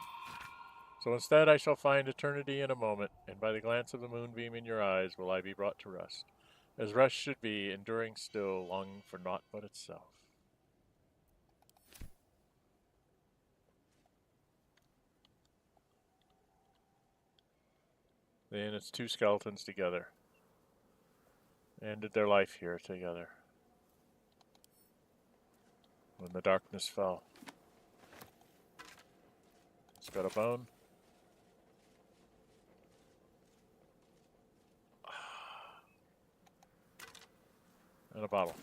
So instead I shall find eternity in a moment, and by the glance of the moonbeam in your eyes will I be brought to rest. As rest should be, enduring still, longing for naught but itself. Then it's two skeletons together. Ended their life here together. When the darkness fell. It's got a bone. And a bottle.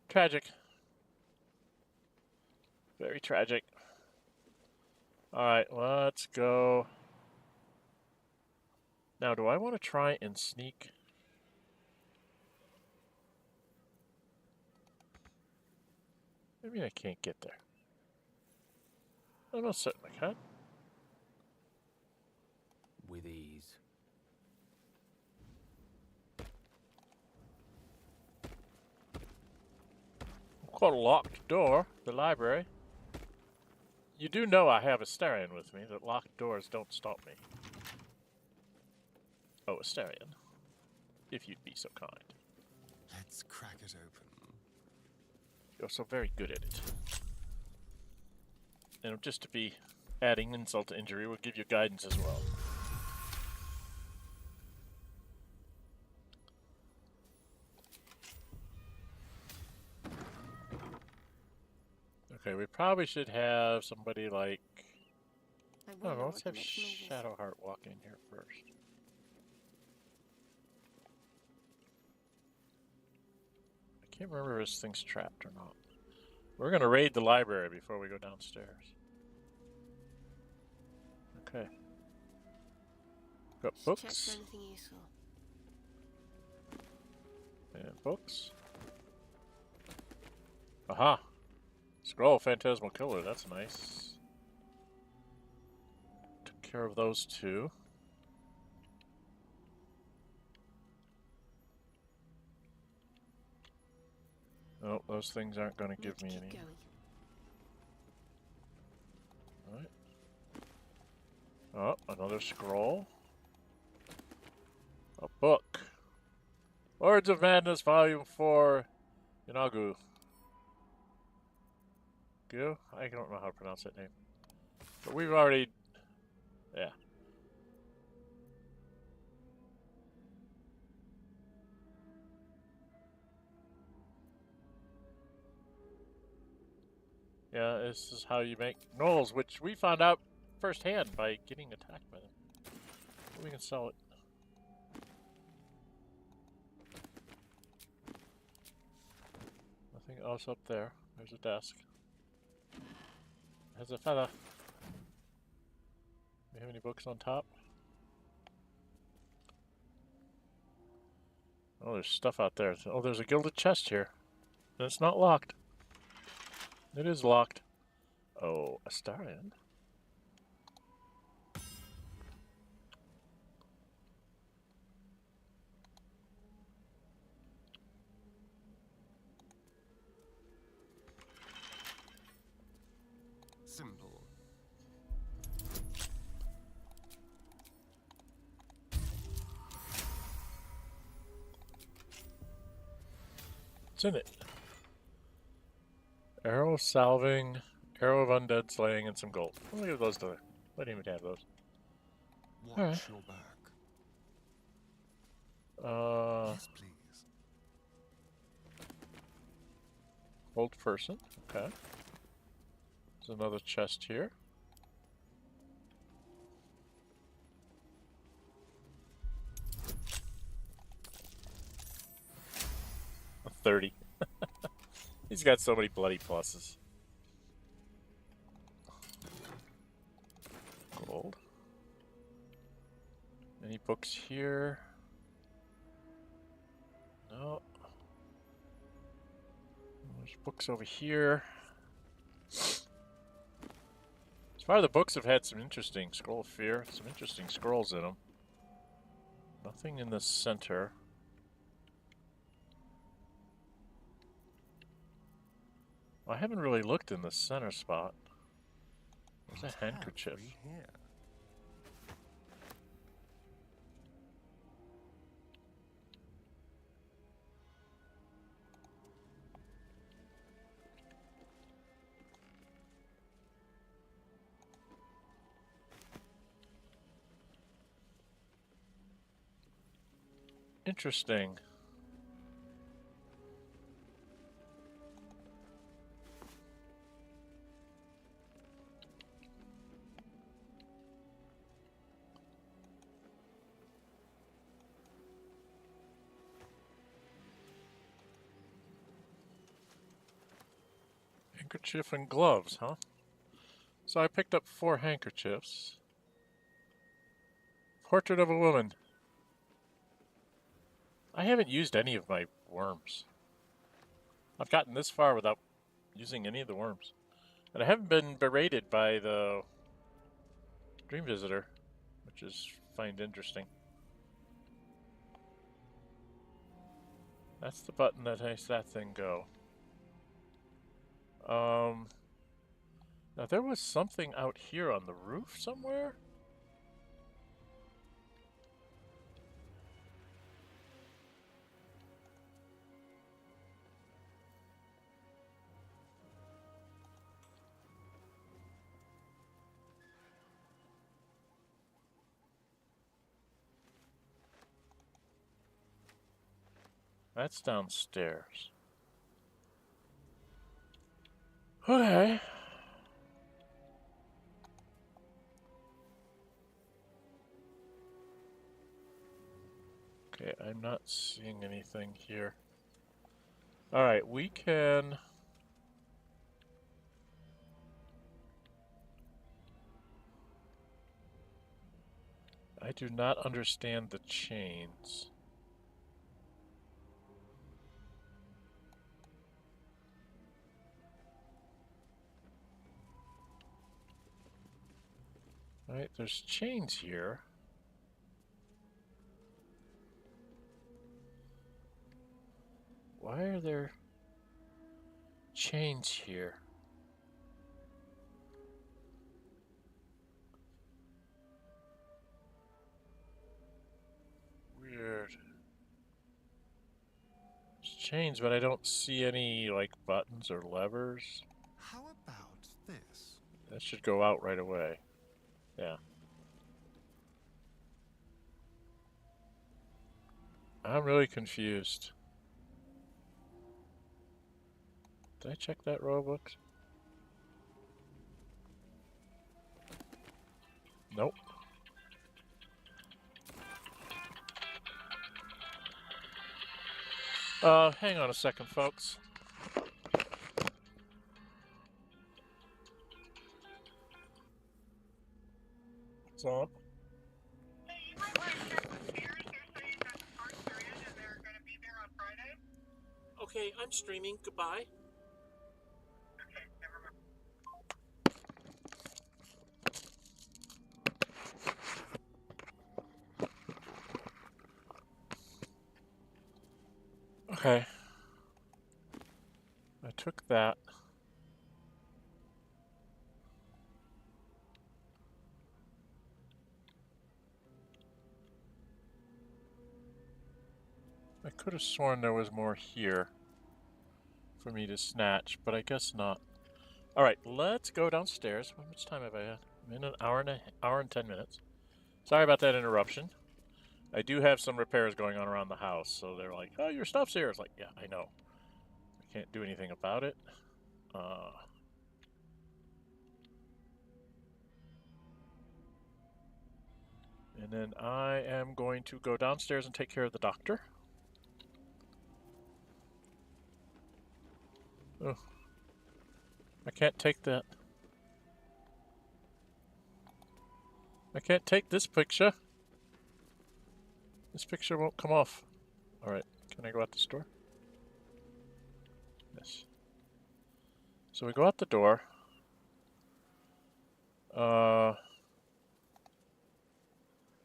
Tragic. Very tragic. Alright, let's go. Now, do I want to try and sneak? Maybe I can't get there. I most certainly can. With ease. Quite a locked door, the library. You do know I have Astarion with me, that locked doors don't stop me. Oh, Astarion, if you'd be so kind. Let's crack it open. You're so very good at it. And just to be adding insult to injury, we'll give you guidance as well. Okay, we probably should have somebody like... Oh, let's have Shadowheart walk in here first. I can't remember if this thing's trapped or not. We're going to raid the library before we go downstairs. Okay. Got books. Check for anything useful. And books. Aha! Scroll Phantasmal Killer, that's nice. Took care of those two. Oh, those things aren't going to give me any. Alright. Oh, another scroll. A book. Words of Madness, Volume 4. Inagu. Go? I don't know how to pronounce that name. But we've already... Yeah. Yeah, this is how you make gnolls, which we found out firsthand by getting attacked by them. We can sell it. Nothing else up there. There's a desk. Has a feather. Do you have any books on top? Oh, there's stuff out there. Oh, there's a gilded chest here. And it's not locked. It is locked. Oh, Astarion. Simple. What's in it? Arrow of salving, arrow of undead slaying, and some gold. I'll give those to her. I didn't even have those. Watch your back. Yes, please. Old person. Okay. There's another chest here. A 30. He's got so many bloody pluses. Gold. Any books here? No. There's books over here. So far, the books have had some interesting Scroll of Fear, some interesting scrolls in them. Nothing in the center. I haven't really looked in the center spot. There's a handkerchief. Here. Interesting. Handkerchief and gloves, huh? So I picked up 4 handkerchiefs. Portrait of a woman. I haven't used any of my worms. I've gotten this far without using any of the worms. And I haven't been berated by the Dream Visitor, which is find interesting. That's the button that makes that thing go. Now there was something out here on the roof somewhere? That's downstairs. Okay. Okay, I'm not seeing anything here. Alright, we can... I do not understand the chains. Alright, there's chains here. Why are there chains here? Weird. There's chains, but I don't see any, like, buttons or levers. How about this? That should go out right away. Yeah. I'm really confused. Did I check that row of books? Nope. Hang on a second, folks. What's up? Hey, you might want to check with Spears. They're saying that the parts are in and they're going to be there on Friday. Okay, I'm streaming. Goodbye. Okay, never mind. Okay. I took that. I could have sworn there was more here. for me to snatch, but I guess not. All right, let's go downstairs. How much time have I had? I'm in an hour and 10 minutes. Sorry about that interruption. I do have some repairs going on around the house, so they're like, "Oh, your stuff's here." It's like, yeah, I know. I can't do anything about it. And then I am going to go downstairs and take care of the doctor. Oh, I can't take that. I can't take this picture. This picture won't come off. Alright, can I go out the door? Yes. So we go out the door. I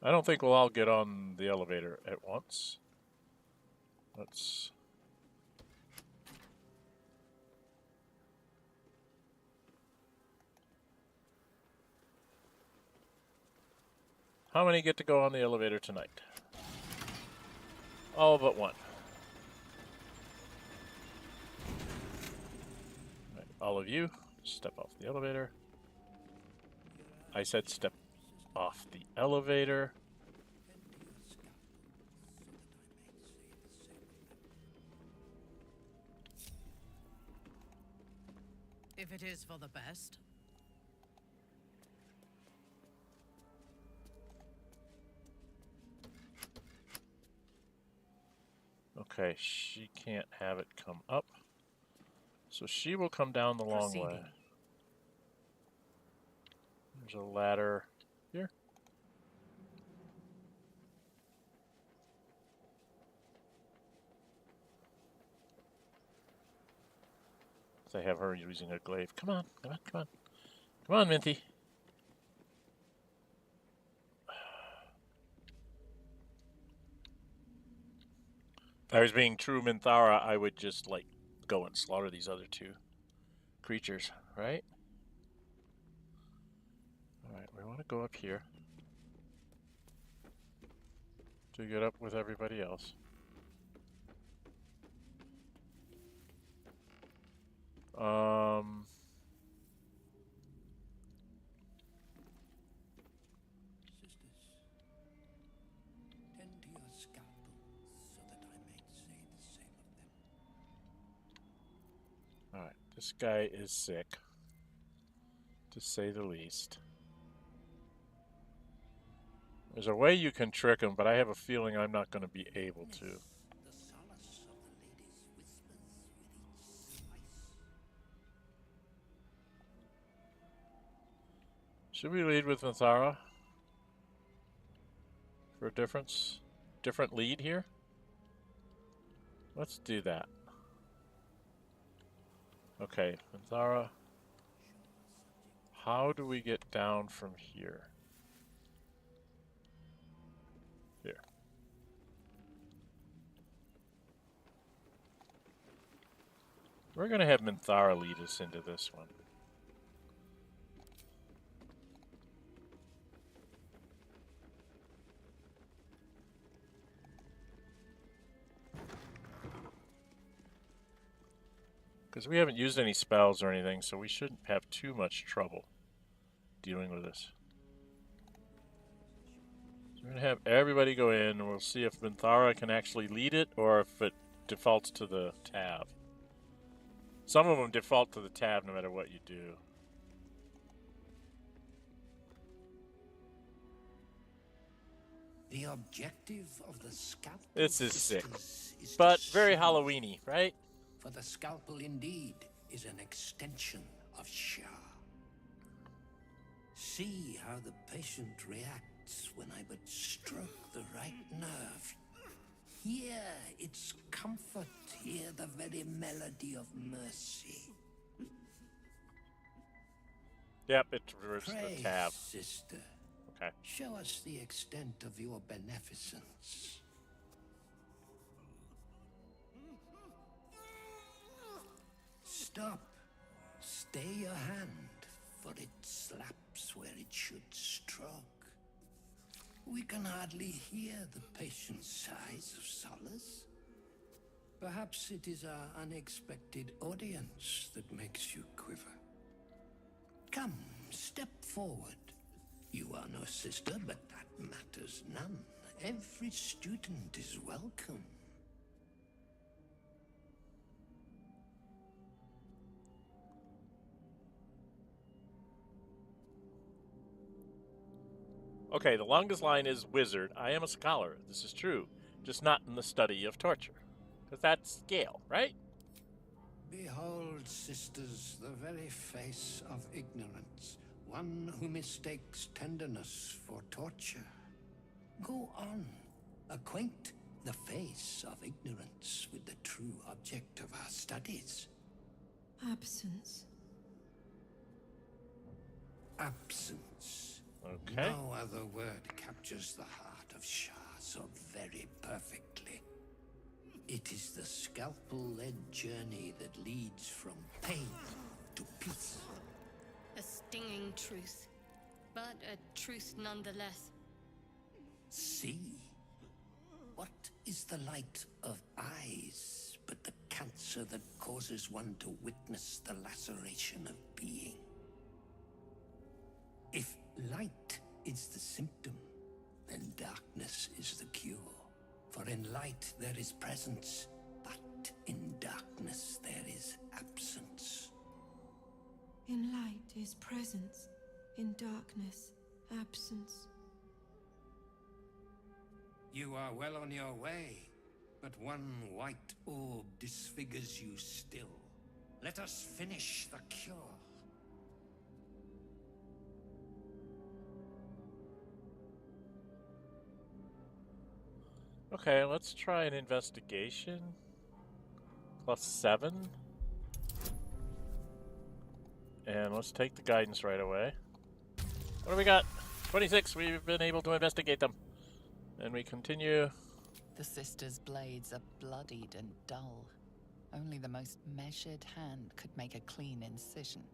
don't think we'll all get on the elevator at once. Let's... How many get to go on the elevator tonight? All but one. Right, all of you, step off the elevator. I said step off the elevator. If it is for the best. Okay, she can't have it come up. So she will come down the long way. There's a ladder here. So I have her using a glaive. Come on, come on, come on. Come on, Minty. If I was being true Minthara, I would just, like, go and slaughter these other two creatures, right? Alright, we want to go up here to get up with everybody else. Sisters, tend to your scalpels so that I may say the same of them. Alright, this guy is sick, to say the least. There's a way you can trick him, but I have a feeling I'm not going to be able to. The solace of the lady's whispers with each slice. Should we lead with Minthara? For a different lead here? Let's do that. Okay, Minthara. How do we get down from here? Here. We're going to have Minthara lead us into this one. Because we haven't used any spells or anything, so we shouldn't have too much trouble dealing with this. So we're going to have everybody go in, and we'll see if Minthara can actually lead it, or if it defaults to the tab. Some of them default to the tab no matter what you do. The objective of the scalpel. This is sick, but very Halloween-y, right? For the scalpel indeed is an extension of Shah. See how the patient reacts when I but stroke the right nerve. Hear its comfort, hear the very melody of mercy. Yep, it reverses Pray, the tab. sister. Okay. Show us the extent of your beneficence. Stop. Stay your hand, for it slaps where it should stroke. We can hardly hear the patient's sighs of solace. Perhaps it is our unexpected audience that makes you quiver. Come, step forward. You are no sister, but that matters none. Every student is welcome. Okay, the longest line is wizard. I am a scholar. This is true. Just not in the study of torture. Because that's Gale, right? Behold, sisters, the very face of ignorance. One who mistakes tenderness for torture. Go on. Acquaint the face of ignorance with the true object of our studies. Absence. Absence. Okay. No other word captures the heart of Shah so very perfectly. It is the scalpel-led journey that leads from pain to peace. A stinging truth, but a truth nonetheless. See? What is the light of eyes but the cancer that causes one to witness the laceration of being? If light is the symptom, then darkness is the cure. For in light there is presence, but in darkness there is absence. In light is presence, in darkness, absence. You are well on your way, but one white orb disfigures you still. Let us finish the cure. Okay, let's try an investigation. +7. And let's take the guidance right away. What do we got? 26. We've been able to investigate them. And we continue. The sisters' blades are bloodied and dull. Only the most measured hand could make a clean incision.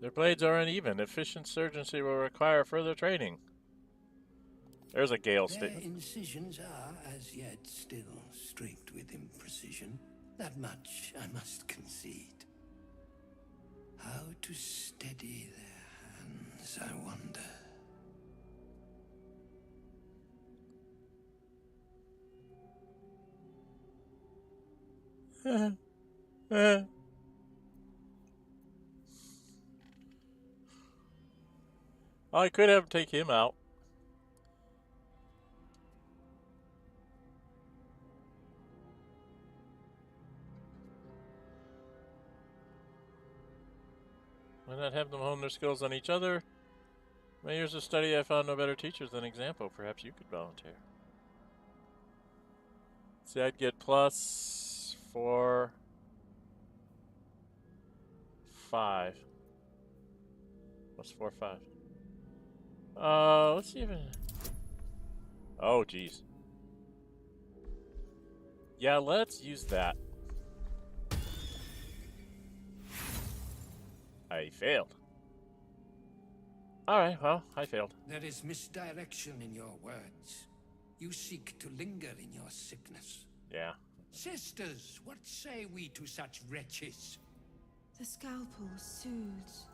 Their blades are uneven. Efficient surgery will require further training. There's a Gale Their statement. incisions are, as yet, still streaked with imprecision. That much I must concede. How to steady their hands, I wonder. I could have take him out. Why not have them hone their skills on each other? My years of study, I found no better teachers than example. Perhaps you could volunteer. See, I'd get +4, 5. +4, 5. Let's see if it... Oh, geez. Yeah, let's use that. I failed. Alright, well, I failed. There is misdirection in your words. You seek to linger in your sickness. Yeah. Sisters, what say we to such wretches? The scalpel soothes.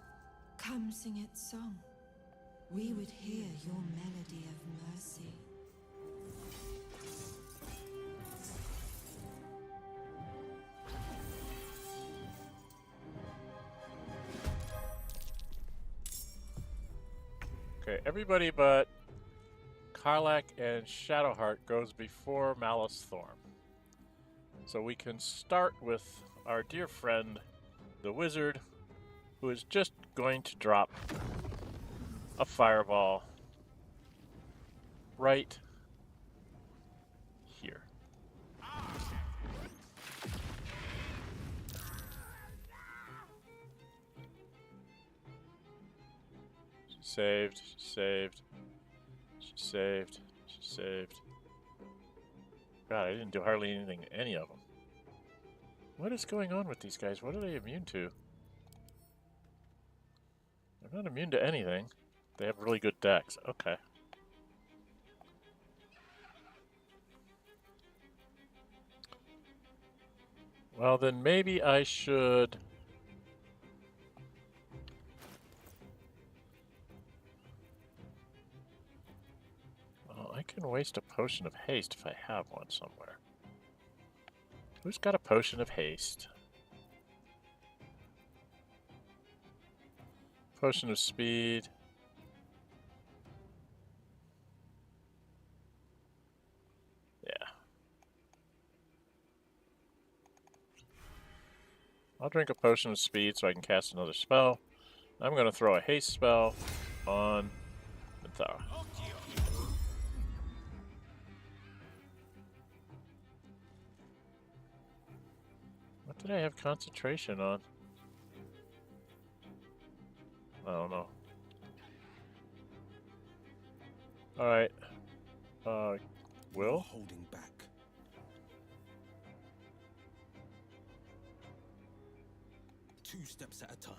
Come sing its song. We would hear your melody of mercy. Okay, everybody but Karlach and Shadowheart goes before Malus Thorm. So we can start with our dear friend, the wizard, who is just going to drop a fireball right here. She saved, she saved, she saved, she saved. God, I didn't do hardly anything to any of them. What is going on with these guys? What are they immune to? They're not immune to anything. They have really good decks. Okay. Well, then maybe I should... Well, I can waste a potion of haste if I have one somewhere. Who's got a potion of haste? Potion of speed. Yeah. I'll drink a potion of speed so I can cast another spell. I'm going to throw a haste spell on Minthara. What did I have concentration on? I don't know. Alright. Will? Holding back. Two steps at a time.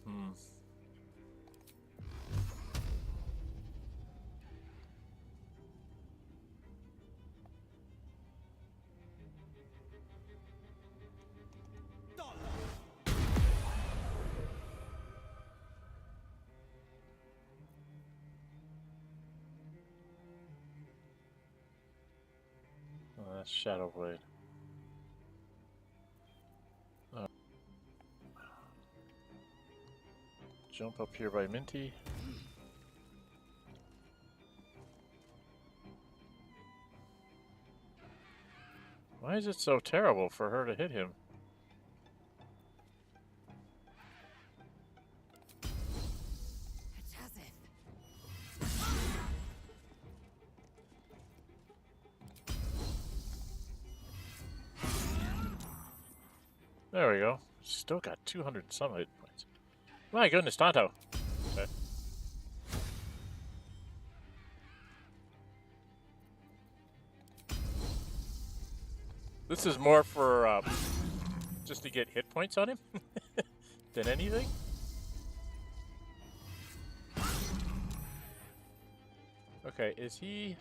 Hmm. Oh, that's Shadow Blade. Jump up here by Minty. Why is it so terrible for her to hit him? There we go. Still got 200 some hit points. My goodness, Tonto. Okay. This is more for just to get hit points on him than anything. Okay, is he...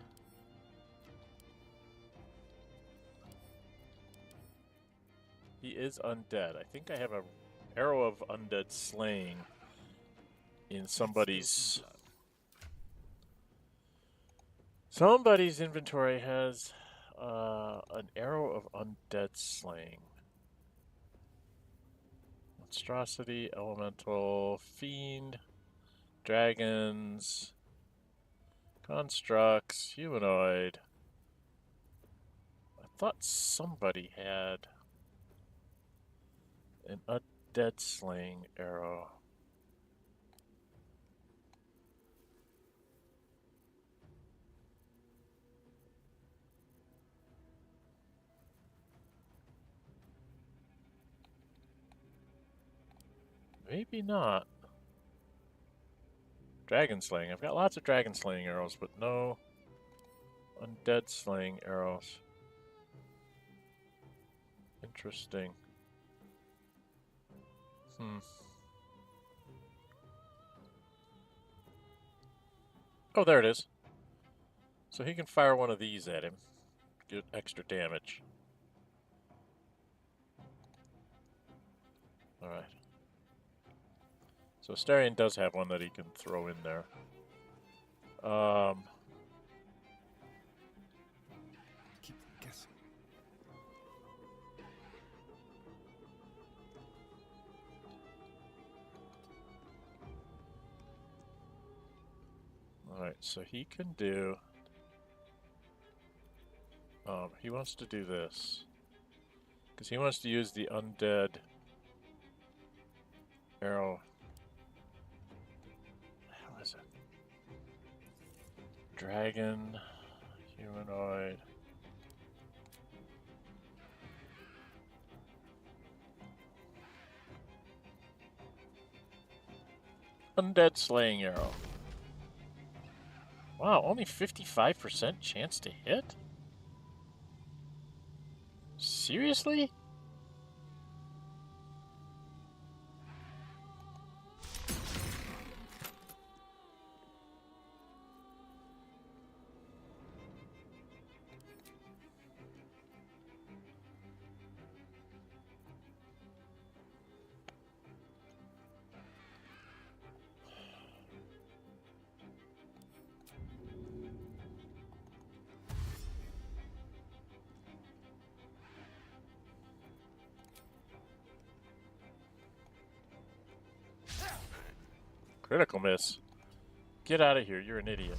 He is undead. I think I have a arrow of undead slaying in somebody's... Somebody's inventory has an arrow of undead slaying. Monstrosity, elemental, fiend, dragons, constructs, humanoid. I thought somebody had an undead slaying arrow. Maybe not. Dragon slaying. I've got lots of dragon slaying arrows, but no undead slaying arrows. Interesting. Oh, there it is. So he can fire one of these at him. Get extra damage. Alright. So Astarion does have one that he can throw in there. Keep them guessing. Alright, so he can do... he wants to do this. Because he wants to use the undead arrow. How is it? Dragon, humanoid. Undead slaying arrow. Wow, only 55% chance to hit? Seriously? Critical miss. Get out of here. You're an idiot.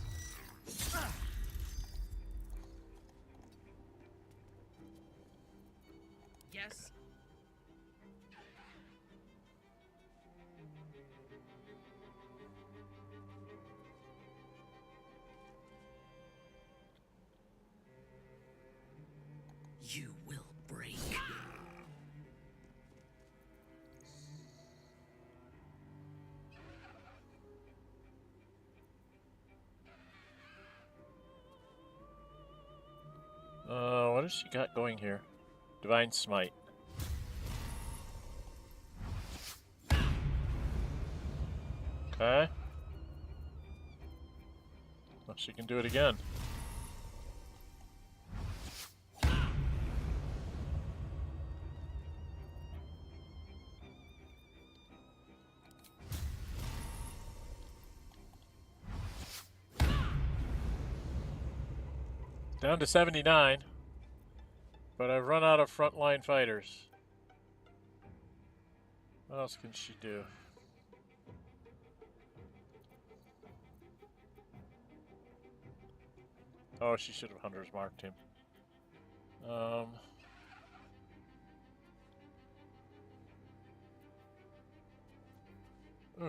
Yes. You will break. What has she got going here? Divine Smite. Okay. Well, she can do it again. Down to 79. But I've run out of frontline fighters. What else can she do? Oh, she should have Hunter's marked him. Oh,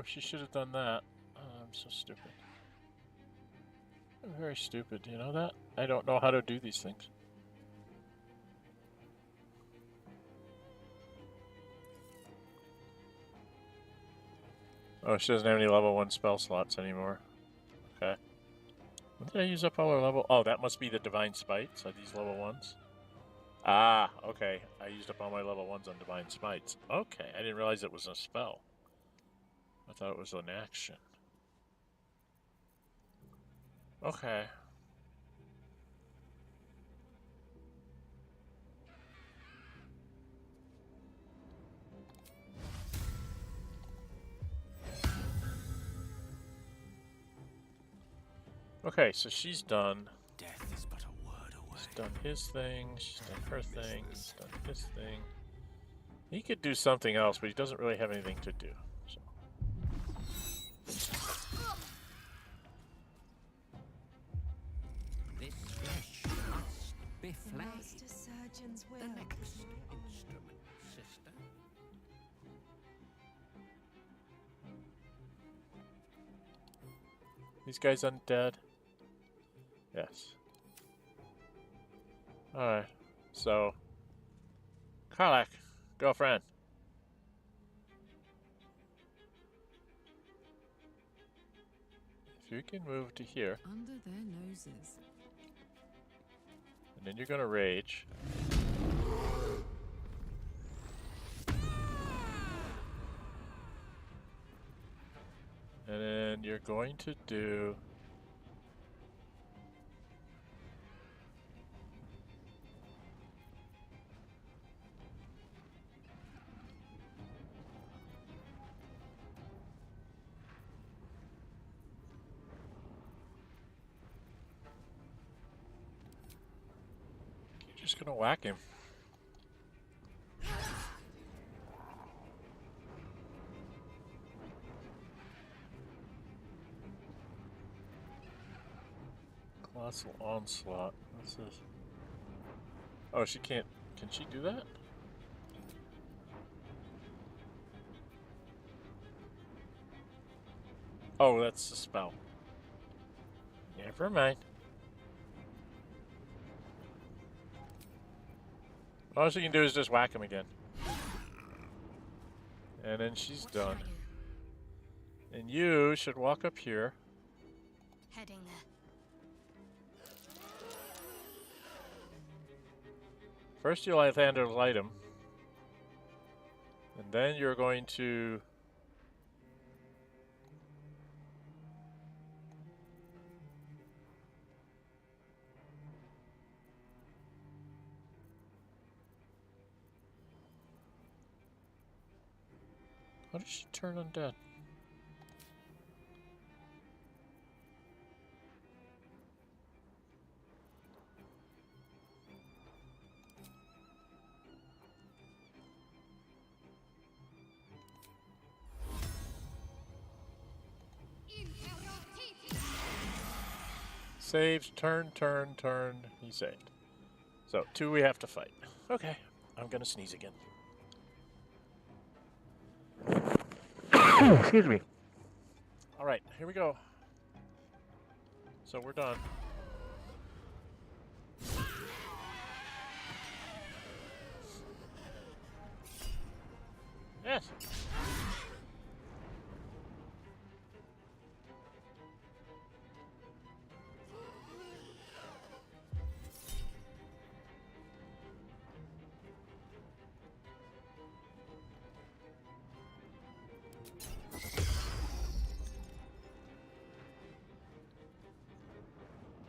she should have done that. Oh, I'm so stupid. I'm very stupid, you know that? I don't know how to do these things. Oh, she doesn't have any level 1 spell slots anymore. Okay. When did I use up all her level? Oh, that must be the Divine Smites. Are these level 1s? Ah, okay. I used up all my level 1s on Divine Smites. Okay, I didn't realize it was a spell. I thought it was an action. Okay. Okay, so she's done. Death is but a word away. He's done his thing, she's done her thing, he's done his thing. He could do something else, but he doesn't really have anything to do. So. This flesh must be flayed. Master Surgeon's will. The next instrument, sister. These guys undead? Yes. Alright, so... Karlach, girlfriend. If you can move to here. Under their noses. And then you're gonna rage. And then you're going to do... You're just gonna whack him. Colossal Onslaught. What's this? Oh, she can't. Can she do that? Oh, that's the spell. Never mind. All she can do is just whack him again. And then she's done. And you should walk up here. Heading there. First you'll Lythander light him. And then you're going to... How does she turn undead? saves, turn. He saved. So, 2 we have to fight. Okay, I'm gonna sneeze again. Excuse me. Alright, here we go. So we're done. Yes.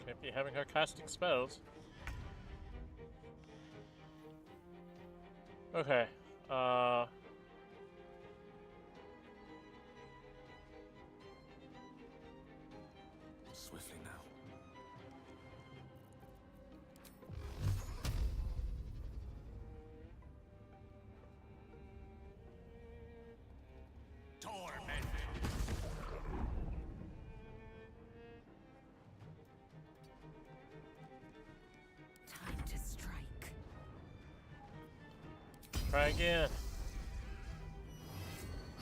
Can't be having her casting spells. Okay. Swiftly now. Torment. Time to strike. Try again.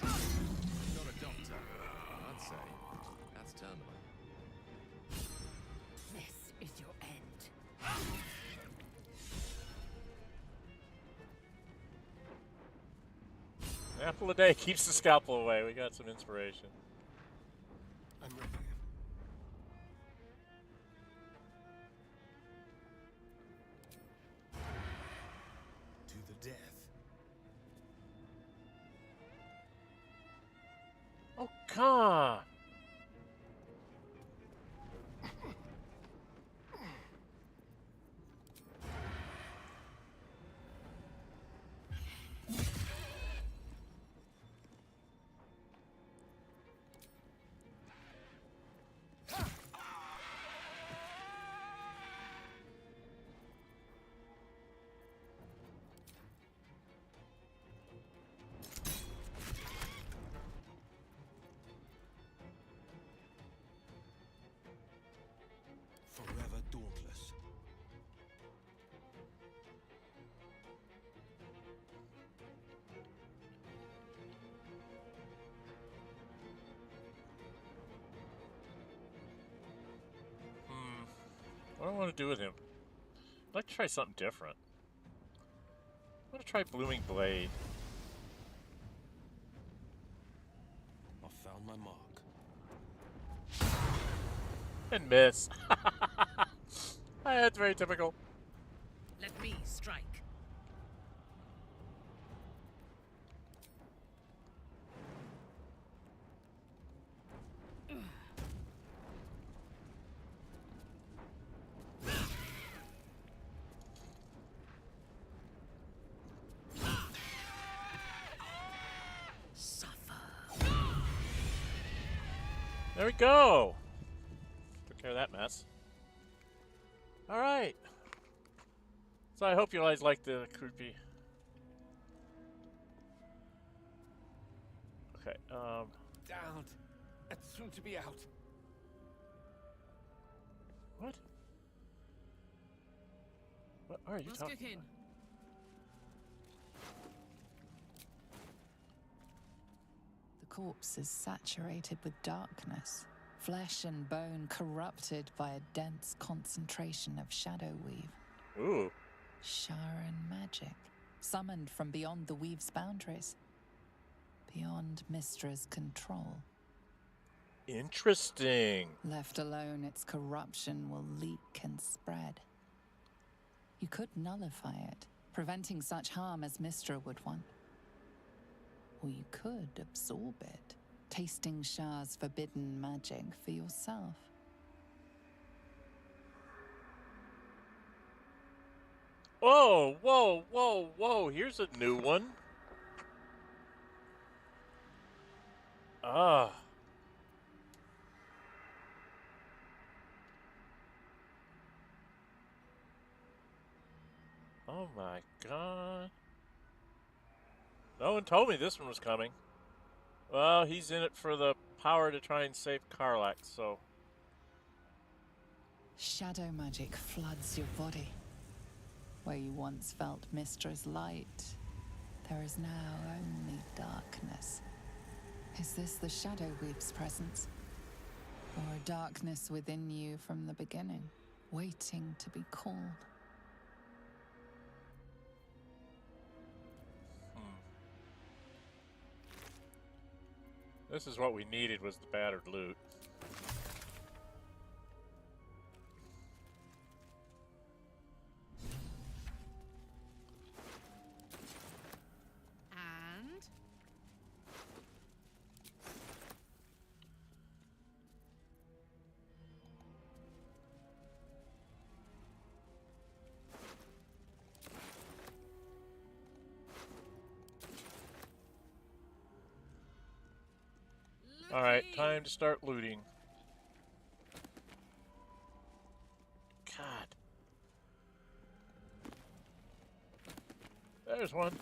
Not a doctor, I'd say. That's terminal. This is your end. Apple a day keeps the scalpel away. We got some inspiration. I'm ready. To the death. Oh, come on. Forever dauntless. What do I want to do with him? I'd like to try something different. I want to try Blooming Blade. I found my mark. And miss. That's very typical. Let me strike. There we go. Took care of that mess. All right. So I hope you guys like the creepy. Okay. Down. And soon to be out. What? What are you Let's talking kick in. about? The corpse is saturated with darkness, flesh and bone corrupted by a dense concentration of shadow weave. Ooh. Sharan magic, summoned from beyond the weave's boundaries, beyond Mystra's control. Interesting. Left alone, its corruption will leak and spread. You could nullify it, preventing such harm as Mystra would want. Or you could absorb it, tasting Shah's forbidden magic for yourself. Whoa, whoa, whoa, whoa. Here's a new one. Ah. Oh my god. No one told me this one was coming. Well, he's in it for the power to try and save Karlach, so... Shadow magic floods your body. Where you once felt Mistra's light, there is now only darkness. Is this the Shadow Weave's presence? Or a darkness within you from the beginning, waiting to be called? This is what we needed, was the battered loot. And Alright, time to start looting. God. There's one.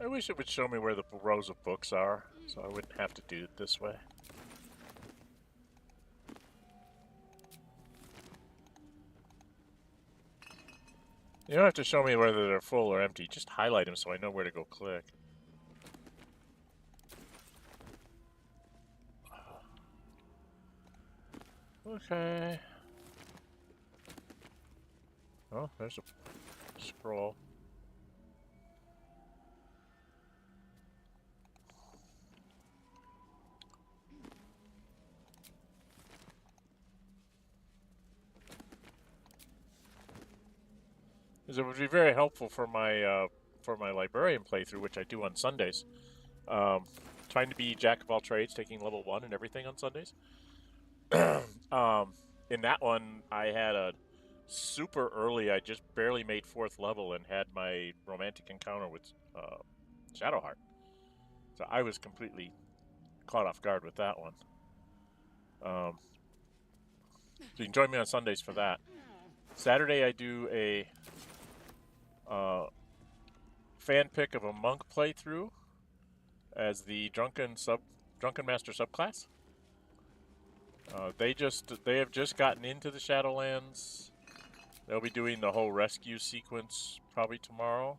I wish it would show me where the rows of books are, so I wouldn't have to do it this way. You don't have to show me whether they're full or empty. Just highlight them so I know where to go click. Okay. Oh, there's a scroll. It would be very helpful for my librarian playthrough, which I do on Sundays. Trying to be jack of all trades, taking level 1 and everything on Sundays. In that one, I had a super early. I just barely made 4th level and had my romantic encounter with Shadowheart. So I was completely caught off guard with that one. So you can join me on Sundays for that. Saturday I do a fan pick of a monk playthrough as the Drunken Master subclass. They have just gotten into the Shadowlands. They'll be doing the whole rescue sequence probably tomorrow.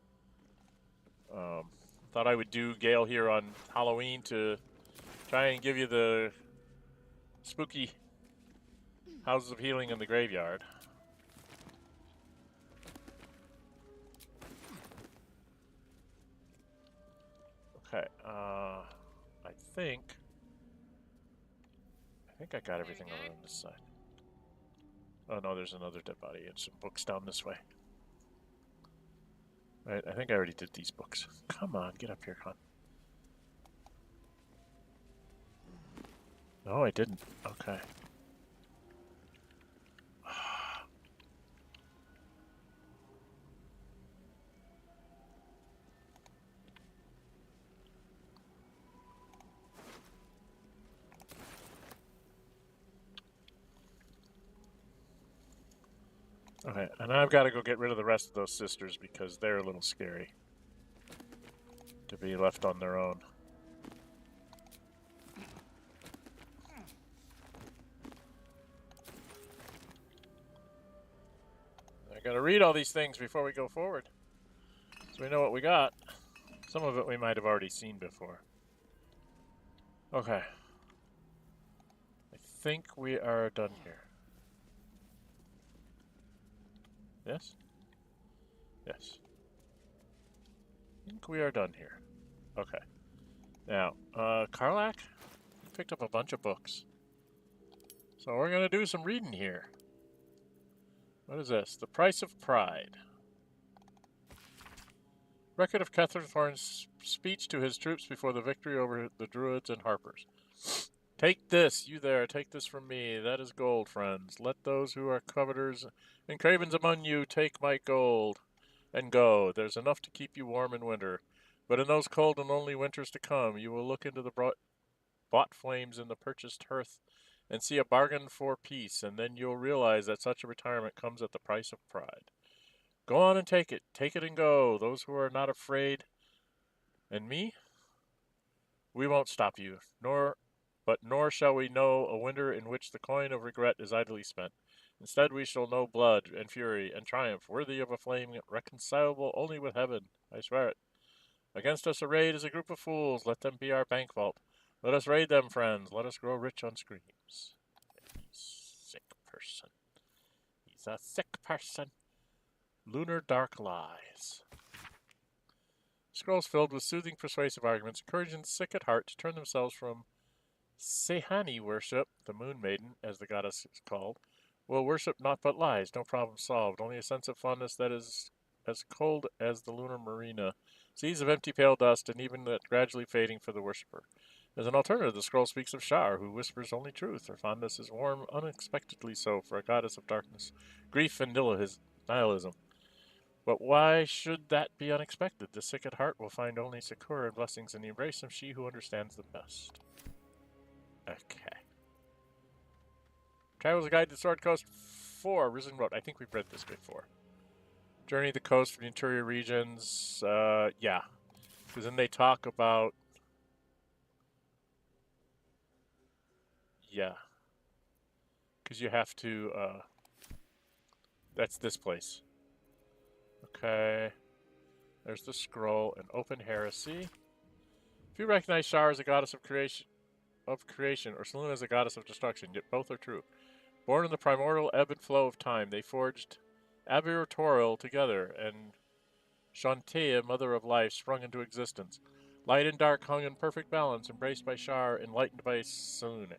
Thought I would do Gale here on Halloween to try and give you the spooky houses of healing in the graveyard. Okay, I think I got everything over on this side. Oh no, there's another dead body and some books down this way. Right, I think I already did these books. Come on, get up here, hon. No, I didn't. Okay. Okay, and I've got to go get rid of the rest of those sisters because they're a little scary to be left on their own. I got to read all these things before we go forward, so we know what we got. Some of it we might have already seen before. Okay. I think we are done here. Yes? Yes. I think we are done here. Okay. Now, Karlach picked up a bunch of books. So we're going to do some reading here. What is this? The Price of Pride. Record of Catherthorn's speech to his troops before the victory over the Druids and Harpers. Take this, you there, take this from me. That is gold, friends. Let those who are coveters and cravens among you take my gold and go. There's enough to keep you warm in winter. But in those cold and lonely winters to come, you will look into the bought flames in the purchased hearth and see a bargain for peace, and then you'll realize that such a retirement comes at the price of pride. Go on and take it. Take it and go. Those who are not afraid. And me? We won't stop you, nor shall we know a winter in which the coin of regret is idly spent. Instead, we shall know blood and fury and triumph, worthy of a flame reconcilable only with heaven. I swear it. Against us arrayed is a group of fools. Let them be our bank vault. Let us raid them, friends. Let us grow rich on screams. Sick person. He's a sick person. Lunar Dark Lies. Scrolls filled with soothing, persuasive arguments, encouraging the sick at heart to turn themselves from Sehani worship, the Moon Maiden, as the goddess is called, will worship naught but lies, no problem solved, only a sense of fondness that is as cold as the lunar marina, seas of empty pale dust, and even that gradually fading for the worshipper. As an alternative, the scroll speaks of Shar, who whispers only truth. Her fondness is warm, unexpectedly so, for a goddess of darkness, grief, and nihilism. But why should that be unexpected? The sick at heart will find only succor and blessings in the embrace of she who understands them best. Okay. Travel's Guide to Sword Coast 4, Risen Road. I think we've read this before. Journey the coast from the interior regions. Yeah. Because then they talk about... Yeah. Because you have to... That's this place. Okay. There's the scroll and open heresy. If you recognize Shar as a goddess of creation, or Selûne as a goddess of destruction, yet both are true. Born in the primordial ebb and flow of time, they forged Abertoril together, and Shantaea, mother of life, sprung into existence. Light and dark hung in perfect balance, embraced by Shar, enlightened by Selûne.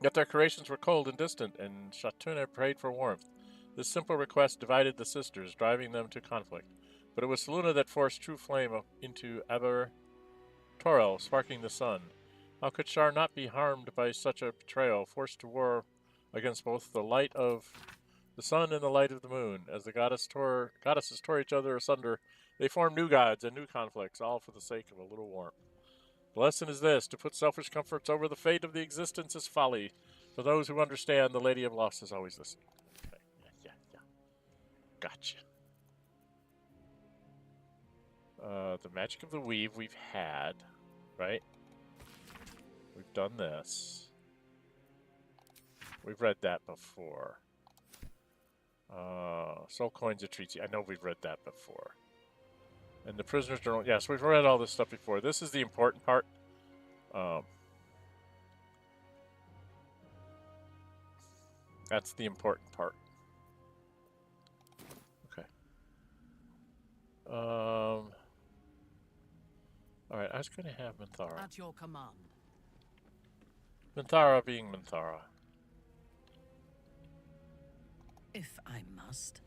Yet their creations were cold and distant, and Shatuna prayed for warmth. This simple request divided the sisters, driving them to conflict. But it was Selûne that forced true flame into Abertoril, sparking the sun. How could Shar not be harmed by such a betrayal, forced to war against both the light of the sun and the light of the moon? As the goddesses tore each other asunder, they formed new gods and new conflicts, all for the sake of a little warmth. The lesson is this: to put selfish comforts over the fate of the existence is folly. For those who understand, the Lady of Lost is always listening. Okay. Yeah. Gotcha. The Magic of the Weave we've had, right? We've done this. We've read that before. Soul Coins of Treaty. I know we've read that before. And the Prisoner's Journal. Yes, we've read all this stuff before. This is the important part. That's the important part. Okay. Alright, I was going to have Minthara. At your command. Minthara being Minthara. If I must.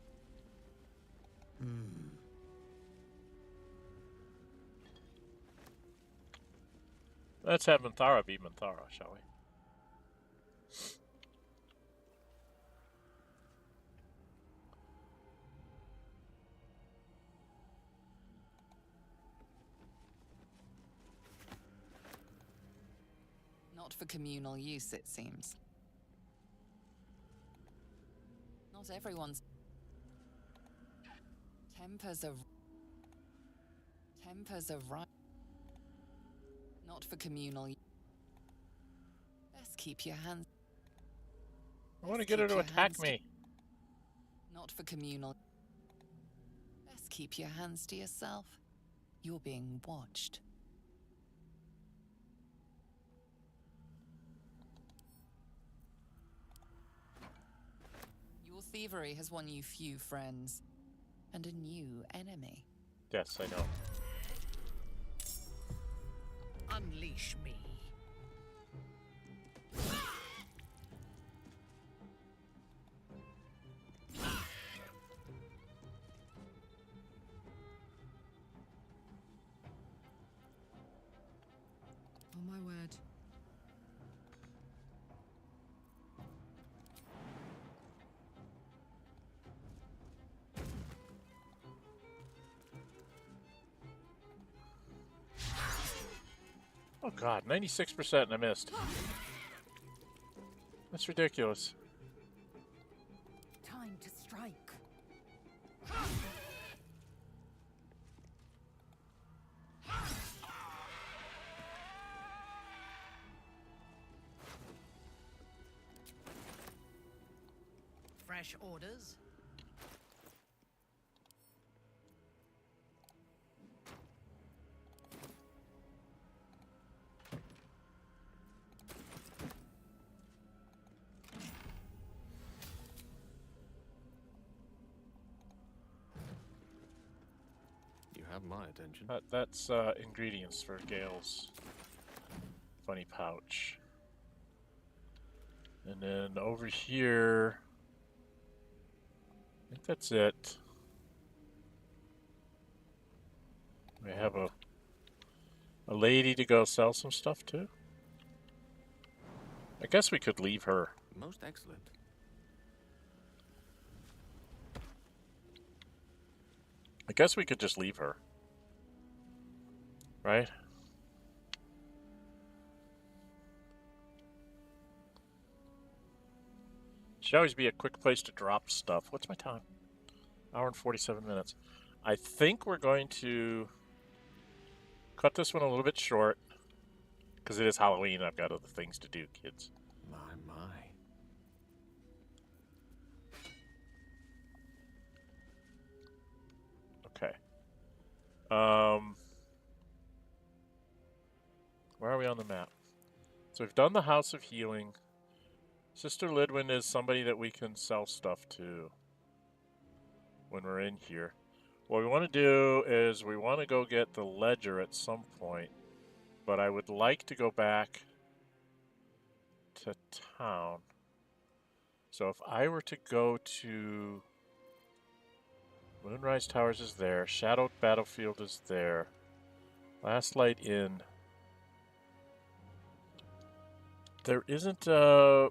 Let's have Minthara be Minthara, shall we? Not for communal use, it seems. Not everyone's tempers are right. Not for communal use. Best keep your hands. I want to get her to attack me. Not for communal. Best keep your hands to yourself. You're being watched. Your thievery has won you few friends and a new enemy. Yes, I know. Unleash me. Oh my word. Oh god, 96% and I missed. That's ridiculous. Time to strike. fresh orders? You have my attention. That's ingredients for Gale's funny pouch. And then over here, I think that's it. We have a lady to go sell some stuff to. I guess we could leave her. Most excellent. I guess we could just leave her. Right? Should always be a quick place to drop stuff. What's my time? Hour and 47 minutes. I think we're going to cut this one a little bit short because it is Halloween. I've got other things to do, kids. My. Okay. Where are we on the map? So we've done the House of Healing. Sister Lindwin is somebody that we can sell stuff to when we're in here. What we want to do is we want to go get the ledger at some point, but I would like to go back to town. So if I were to go to Moonrise Towers is there, Shadowed Battlefield is there, Last Light Inn. There isn't a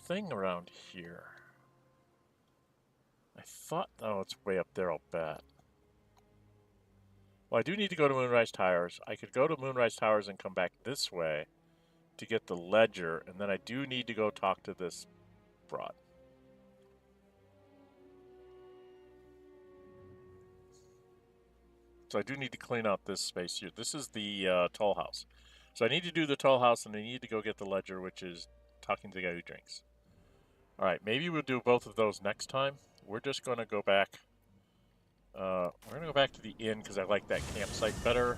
thing around here. I thought, oh, it's way up there, I'll bet. Well, I do need to go to Moonrise Towers. I could go to Moonrise Towers and come back this way to get the ledger, and then I do need to go talk to this broad. So I do need to clean out this space here. This is the toll house. So I need to do the toll house, and I need to go get the ledger, which is talking to the guy who drinks. All right, maybe we'll do both of those next time. We're just going to go back. We're going to go back to the inn because I like that campsite better.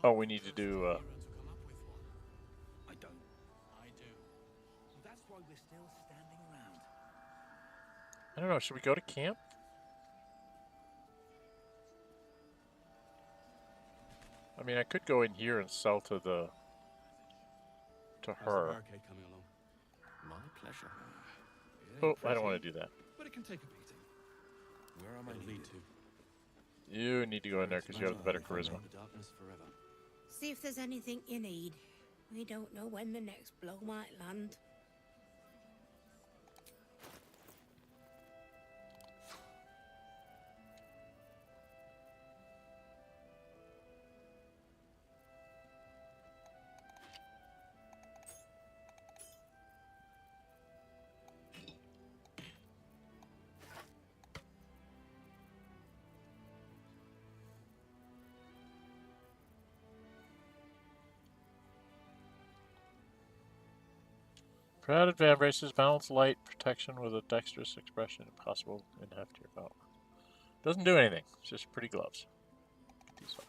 Oh, we need to do. I don't. I do. That's why we're still standing around. I don't know. Should we go to camp? I mean, I could go in here and sell to the her. Barricade coming along. My pleasure. Oh, I don't want to do that. But it can take a beating. Where am I lead to? You need to go in there because you have the better charisma. The darkness forever. See if there's anything you need. We don't know when the next blow might land. Crowded van braces, balance light protection with a dexterous expression impossible in half to your belt. Doesn't do anything. It's just pretty gloves. Get these off.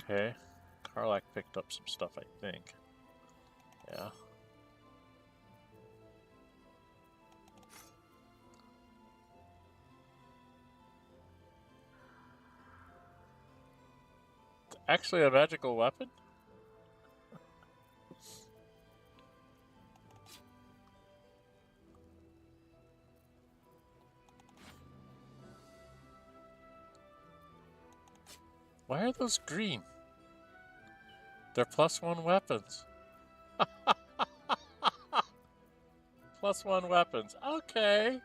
Okay. Karlak picked up some stuff, I think. Yeah. Actually a magical weapon? Why are those green? They're +1 weapons. +1 weapons. Okay.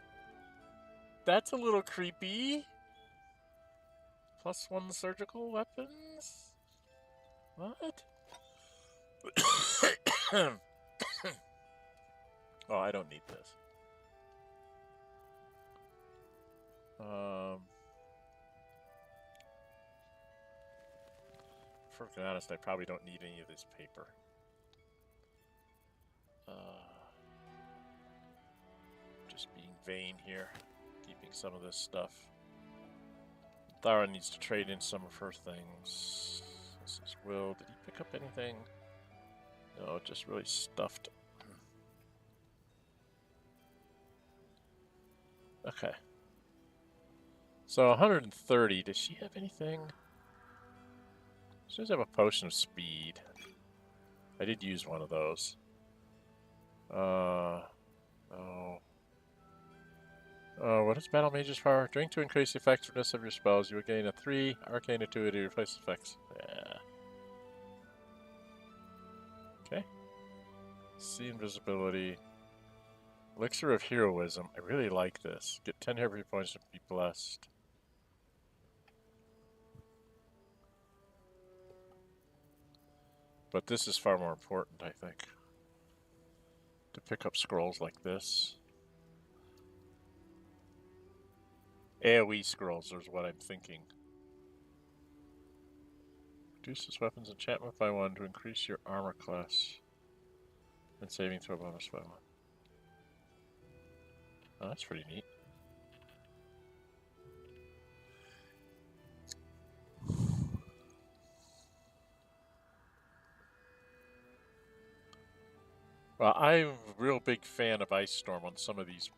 That's a little creepy. +1 surgical weapons? What? Oh, I don't need this. For being honest, I probably don't need any of this paper. Just being vain here, keeping some of this stuff. Minthara needs to trade in some of her things. This is Will. Did he pick up anything? No, just really stuffed. Okay. So 130. Does she have anything? She does have a potion of speed. I did use one of those. Oh. What is Battle Mage's power? Drink to increase the effectiveness of your spells. You will gain a 3 arcane ability to replace effects. Yeah. Okay. See invisibility. Elixir of Heroism. I really like this. Get 10 hit points to be blessed. But this is far more important, I think. To pick up scrolls like this. AoE scrolls is what I'm thinking. Reduces weapons enchantment by 1 to increase your armor class. And saving throw bonus by 1. Oh, that's pretty neat. Well, I'm a real big fan of Ice Storm on some of these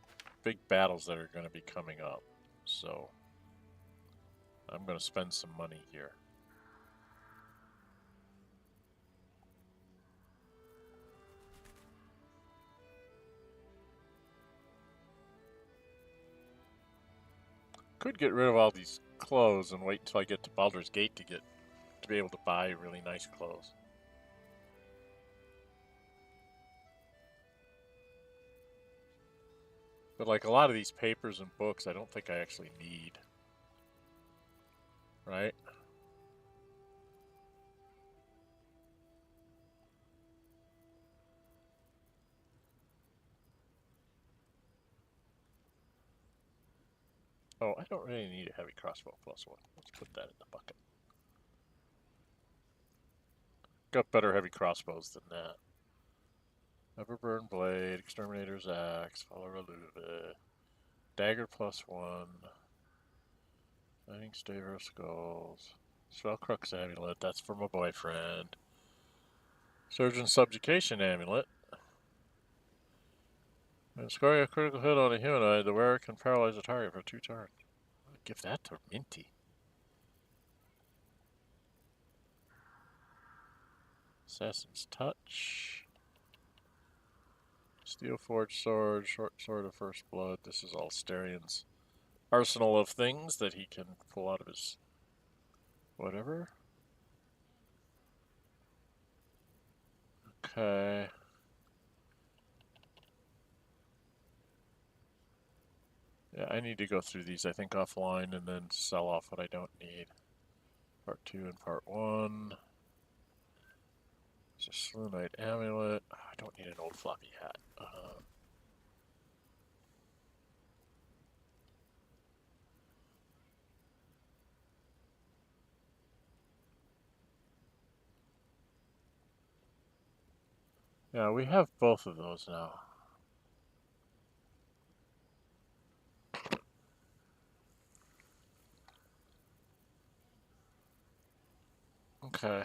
big battles that are going to be coming up. So, I'm going to spend some money here. Could get rid of all these clothes and wait until I get to Baldur's Gate to be able to buy really nice clothes. But like a lot of these papers and books, I don't think I actually need. Right? Oh, I don't really need a heavy crossbow +1. Let's put that in the bucket. Got better heavy crossbows than that. Everburn Blade, Exterminator's Axe, Follower Luva, Dagger +1, Fighting Staver of Skulls, Spellcrux Amulet, that's for my boyfriend. Surgeon Subjugation Amulet. When scoring a critical hit on a humanoid, the wearer can paralyze a target for 2 turns. I'll give that to Minty. Assassin's Touch. Steelforged Sword, Short Sword of First Blood. This is all Starian's arsenal of things that he can pull out of his whatever. Okay. Yeah, I need to go through these, I think, offline and then sell off what I don't need. Part 2 and Part 1. There's a Slew Knight Amulet. Oh, I don't need an old floppy hat. Yeah, we have both of those now. Okay.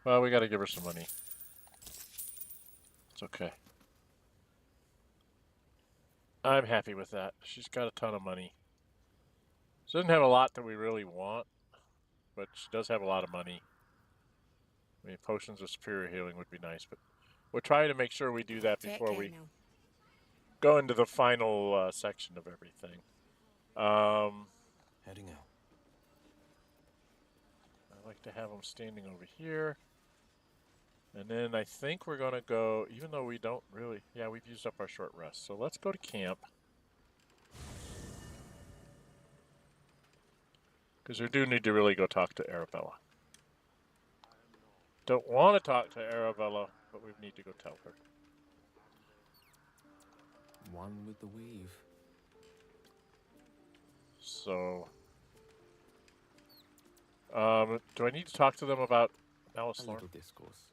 Well, we gotta give her some money. It's okay. I'm happy with that. She's got a ton of money. She doesn't have a lot that we really want, but she does have a lot of money. I mean, potions of superior healing would be nice, but we'll try to make sure we do that before we go into the final section of everything. Heading out. I like to have them standing over here. And then I think we're going to go, even though we don't really, yeah, we've used up our short rest. So let's go to camp. Because we do need to really go talk to Arabella. Don't want to talk to Arabella but we need to go tell her. One with the weave. So, do I need to talk to them about Malus Thorm? A little discourse.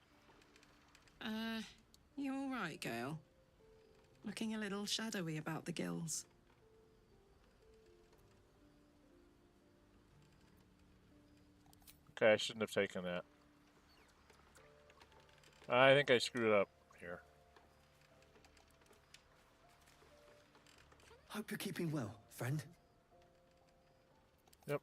You all right, Gale? Looking a little shadowy about the gills. Okay, I shouldn't have taken that. I think I screwed up here. Hope you're keeping well, friend. Yep.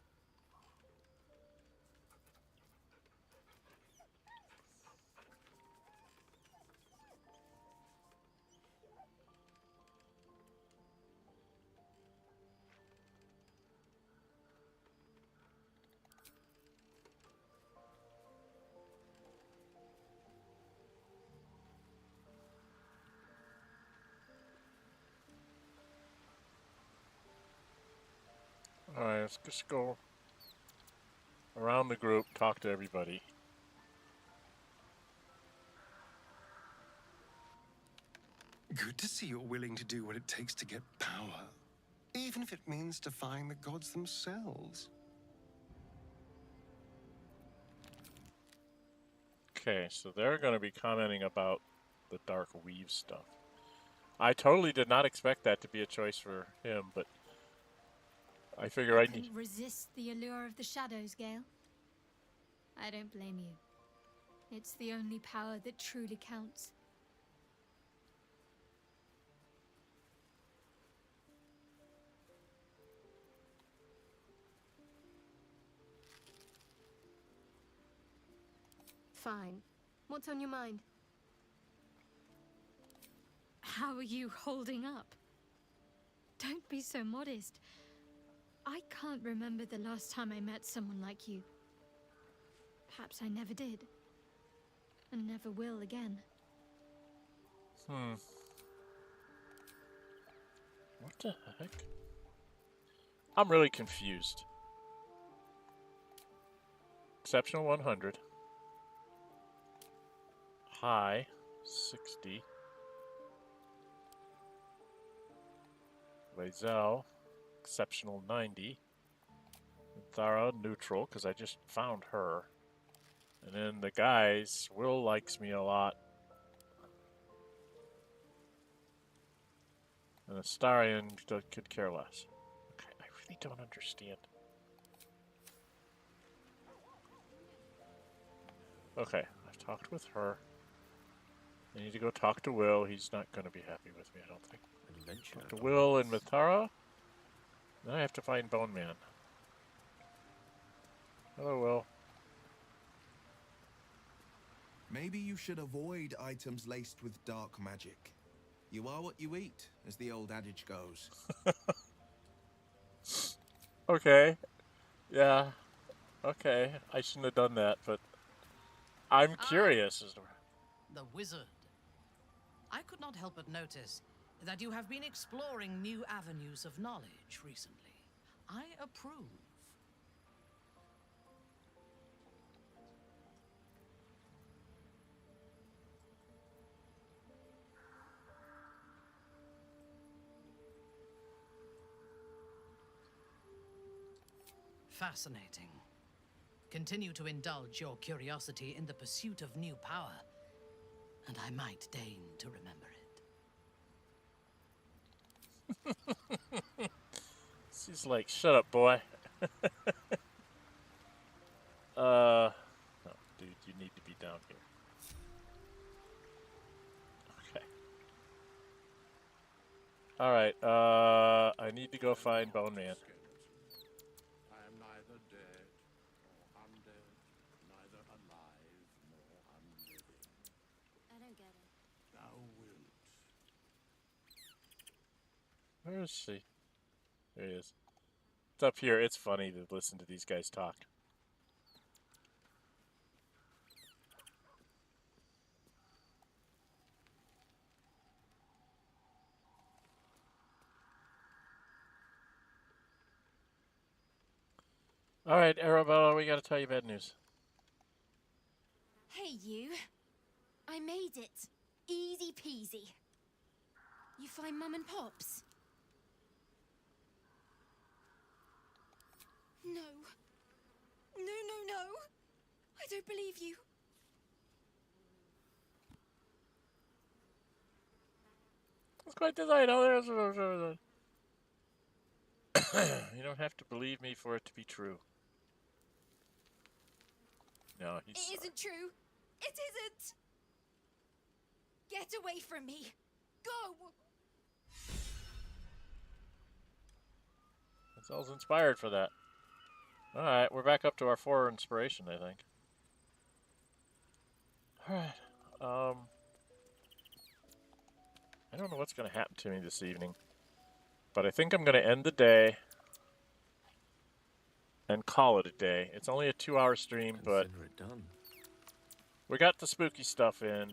Alright, let's just go around the group, talk to everybody. Good to see you're willing to do what it takes to get power, even if it means defying the gods themselves. Okay, so they're going to be commenting about the Dark Weave stuff. I totally did not expect that to be a choice for him, but I figure I need... Couldn't resist the allure of the shadows, Gale. I don't blame you. It's the only power that truly counts. Fine. What's on your mind? How are you holding up? Don't be so modest. I can't remember the last time I met someone like you. Perhaps I never did. And never will again. What the heck? I'm really confused. Exceptional 100. High 60. Lazel, exceptional 90. Minthara, neutral, because I just found her. And then the guys, Will likes me a lot. And Astarion could care less. Okay, I really don't understand. Okay, I've talked with her. I need to go talk to Will. He's not going to be happy with me, I don't think. Talk to Will and Minthara. Then I have to find Bone Man. Hello, Will. Maybe you should avoid items laced with dark magic. You are what you eat, as the old adage goes. Okay. Yeah. Okay. I shouldn't have done that, but I'm curious as to... The wizard. I could not help but notice that you have been exploring new avenues of knowledge recently. I approve. Fascinating. Continue to indulge your curiosity in the pursuit of new power, and I might deign to remember it. She's like, shut up, boy. No, dude, you need to be down here. Okay. Alright, I need to go find Bone Man. I am neither dead nor undead, neither alive nor unliving. I don't get it. Thou wilt. Where is she? There he is. It's up here. It's funny to listen to these guys talk. Alright, Arabella, we gotta tell you bad news. Hey, you. I made it. Easy peasy. You find Mum and Pops? No. No, no, no. I don't believe you. It's quite delightful. You don't have to believe me for it to be true. No, he's It isn't true. It isn't. Get away from me. Go. Zel's inspired for that. Alright, we're back up to our 4 inspiration, I think. Alright, I don't know what's going to happen to me this evening, but I think I'm going to end the day and call it a day. It's only a 2-hour stream, but it done. we got the spooky stuff in.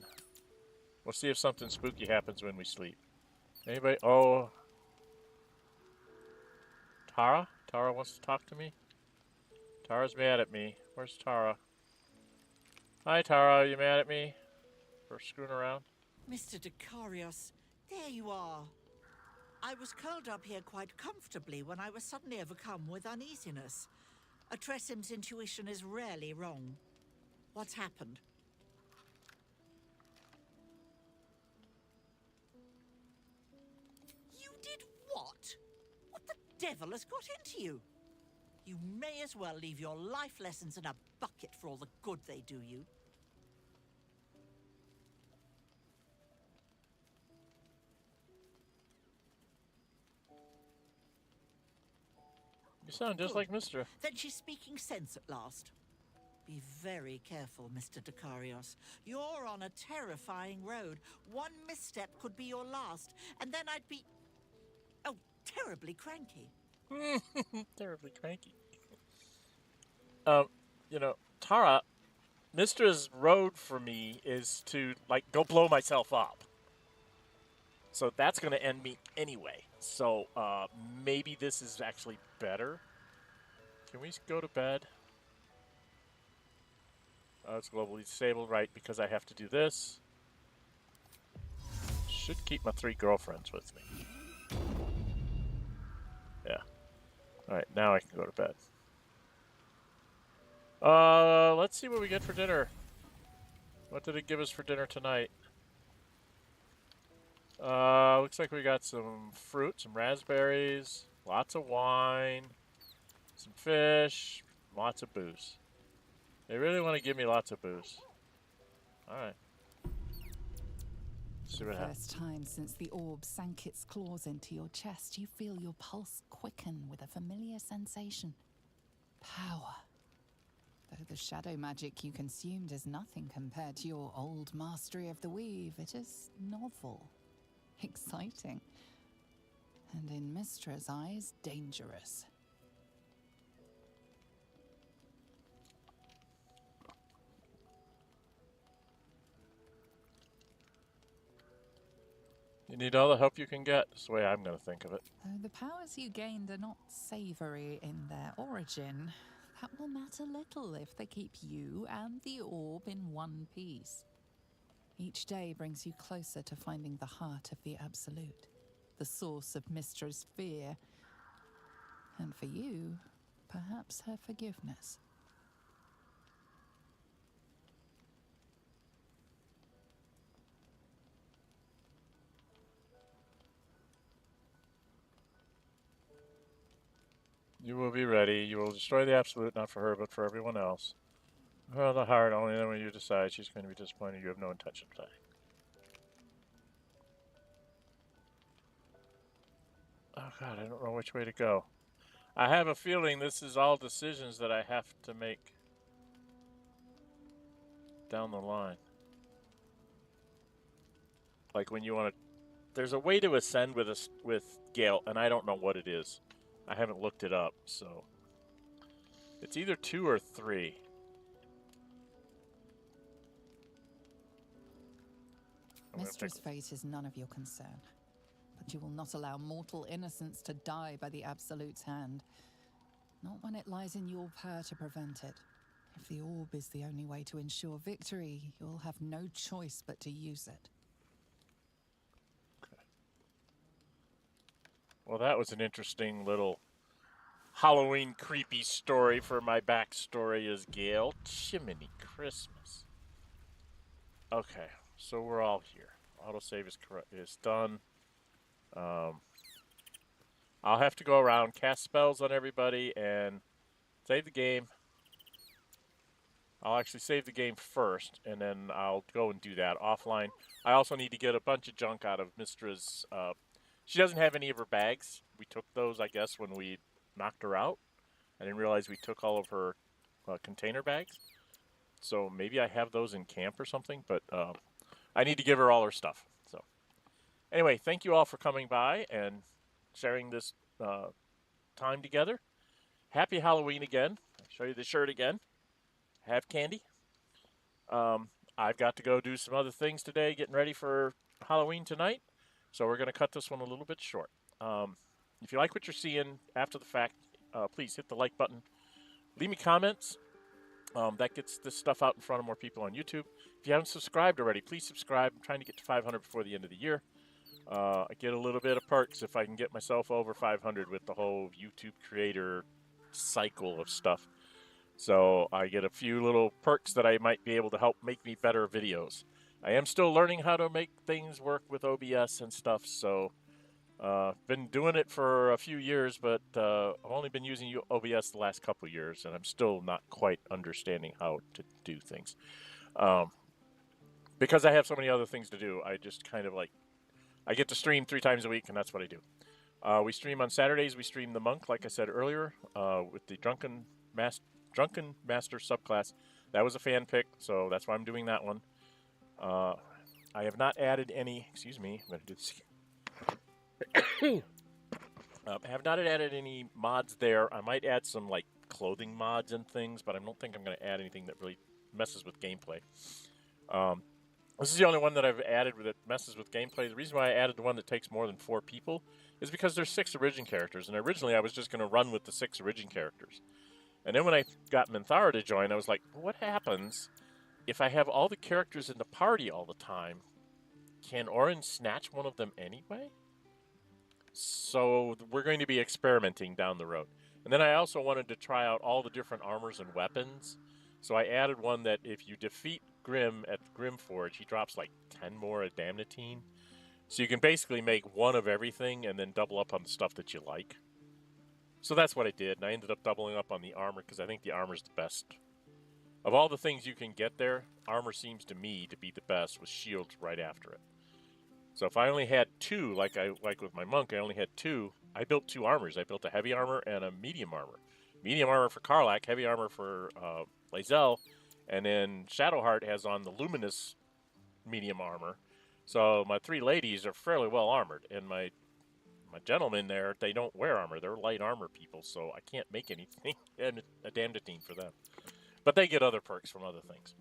We'll see if something spooky happens when we sleep. Anybody? Oh. Tara? Tara wants to talk to me? Tara's mad at me. Where's Tara? Hi, Tara. Are you mad at me for screwing around? Mr. Dekarios, there you are. I was curled up here quite comfortably when I was suddenly overcome with uneasiness. A Tressim's intuition is rarely wrong. What's happened? You did what? What the devil has got into you? You may as well leave your life lessons in a bucket for all the good they do you. You sound just like Mr. Then she's speaking sense at last. Be very careful, Mr. Dekarios. You're on a terrifying road. One misstep could be your last, and then I'd be... oh, terribly cranky. Terribly cranky. You know, Tara, Mistra's road for me is to, like, go blow myself up. So that's going to end me anyway. So, maybe this is actually better. Can we go to bed? It's globally disabled, right, because I have to do this. Should keep my 3 girlfriends with me. Yeah. Alright, now I can go to bed. Let's see what we get for dinner. What did it give us for dinner tonight? Looks like we got some fruit, some raspberries, lots of wine, some fish, lots of booze. They really want to give me lots of booze. Alright. See what happens. First time since the orb sank its claws into your chest, you feel your pulse quicken with a familiar sensation. Power. Though the shadow magic you consumed is nothing compared to your old mastery of the weave, it is novel, exciting, and in Mistra's eyes, dangerous. You need all the help you can get. That's the way I'm going to think of it. Though the powers you gained are not savory in their origin, that will matter little if they keep you and the orb in one piece. Each day brings you closer to finding the heart of the Absolute, the source of Mistra's fear, and for you, perhaps her forgiveness. You will be ready. You will destroy the Absolute, not for her, but for everyone else. Well, the heart, only then when you decide she's going to be disappointed you have no intention of dying. Oh god, I don't know which way to go. I have a feeling this is all decisions that I have to make down the line. Like when you want to... There's a way to ascend with Gale, and I don't know what it is. I haven't looked it up, so... It's either 2 or 3. Mistra's fate is none of your concern, but you will not allow mortal innocence to die by the Absolute's hand. Not when it lies in your power to prevent it. If the orb is the only way to ensure victory, you'll have no choice but to use it. Well, that was an interesting little Halloween creepy story for my backstory as Gale. Chimney Christmas. Okay, so we're all here. Autosave is done. I'll have to go around, cast spells on everybody, and save the game. I'll actually save the game first, and then I'll go and do that offline. I also need to get a bunch of junk out of Mistra's. She doesn't have any of her bags. We took those, I guess, when we knocked her out. I didn't realize we took all of her container bags. So maybe I have those in camp or something, but I need to give her all her stuff. So anyway, thank you all for coming by and sharing this time together. Happy Halloween again. I'll show you the shirt again. Have candy. I've got to go do some other things today, getting ready for Halloween tonight. So we're going to cut this one a little bit short. If you like what you're seeing after the fact, please hit the like button. Leave me comments. That gets this stuff out in front of more people on YouTube. If you haven't subscribed already, please subscribe. I'm trying to get to 500 before the end of the year. I get a little bit of perks if I can get myself over 500 with the whole YouTube creator cycle of stuff. So I get a few little perks that I might be able to help make me better videos. I am still learning how to make things work with OBS and stuff, so been doing it for a few years, but I've only been using OBS the last couple years, and I'm still not quite understanding how to do things. Because I have so many other things to do, I just kind of I get to stream 3 times a week, and that's what I do. We stream on Saturdays. We stream the Monk, like I said earlier, with the Drunken Master subclass. That was a fan pick, so that's why I'm doing that one. I have not added any. Excuse me. I'm going to do this again. I have not added any mods there. I might add some clothing mods and things, but I don't think I'm going to add anything that really messes with gameplay. This is the only one that I've added that messes with gameplay. The reason why I added the one that takes more than 4 people is because there's 6 origin characters, and originally I was just going to run with the 6 origin characters. And then when I got Minthara to join, I was like, what happens if I have all the characters in the party all the time? Can Orin snatch one of them anyway? So we're going to be experimenting down the road. And then I also wanted to try out all the different armors and weapons. So I added one that if you defeat Grym at the Grym Forge, he drops 10 more adamantine. So you can basically make one of everything and then double up on the stuff that you like. So that's what I did, and I ended up doubling up on the armor because I think the armor's the best. Of all the things you can get there, armor seems to me to be the best with shields right after it. So if I only had 2, like with my monk, I only had 2, I built 2 armors. I built a heavy armor and a medium armor. Medium armor for Karlach, heavy armor for Lae'zel, and then Shadowheart has on the luminous medium armor. So my 3 ladies are fairly well armored, and my gentlemen there, they don't wear armor. They're light armor people, so I can't make anything adamantine for them. But they get other perks from other things.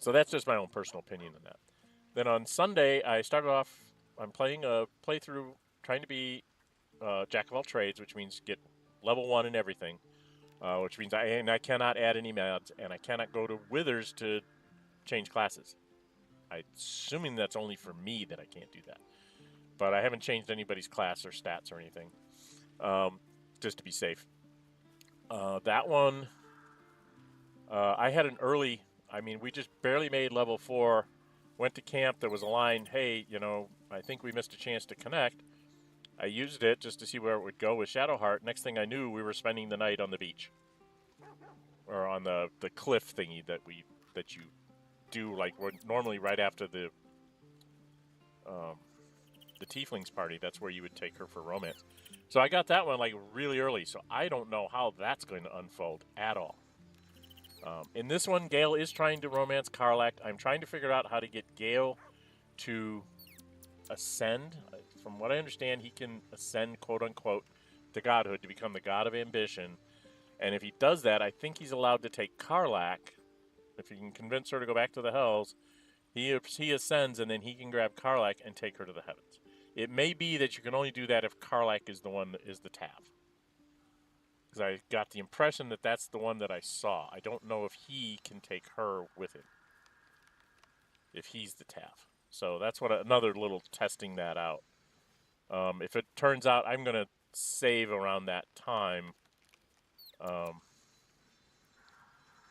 So that's just my own personal opinion on that. Then on Sunday, I started off, I'm playing a playthrough, trying to be Jack of all trades, which means get level 1 in everything. Which means I cannot add any mods, and I cannot go to Withers to change classes. I'm assuming that's only for me that I can't do that. But I haven't changed anybody's class or stats or anything, just to be safe. That one, I had an early, we just barely made level 4, went to camp, there was a line, hey, I think we missed a chance to connect. I used it just to see where it would go with Shadowheart. Next thing I knew, we were spending the night on the beach. Or on the cliff thingy that you do, normally right after the Tieflings party. That's where you would take her for romance. So I got that one really early, so I don't know how that's going to unfold at all. In this one, Gale is trying to romance Karlach. I'm trying to figure out how to get Gale to ascend. From what I understand, he can ascend, quote-unquote, to godhood, to become the god of ambition. And if he does that, I think he's allowed to take Karlach. If he can convince her to go back to the Hells, he ascends, and then he can grab Karlach and take her to the heavens. It may be that you can only do that if Karlach is the one that is the Tav. Because I got the impression that that's the one that I saw. I don't know if he can take her with him. If he's the Taff. So that's what another little testing that out. If it turns out I'm going to save around that time. And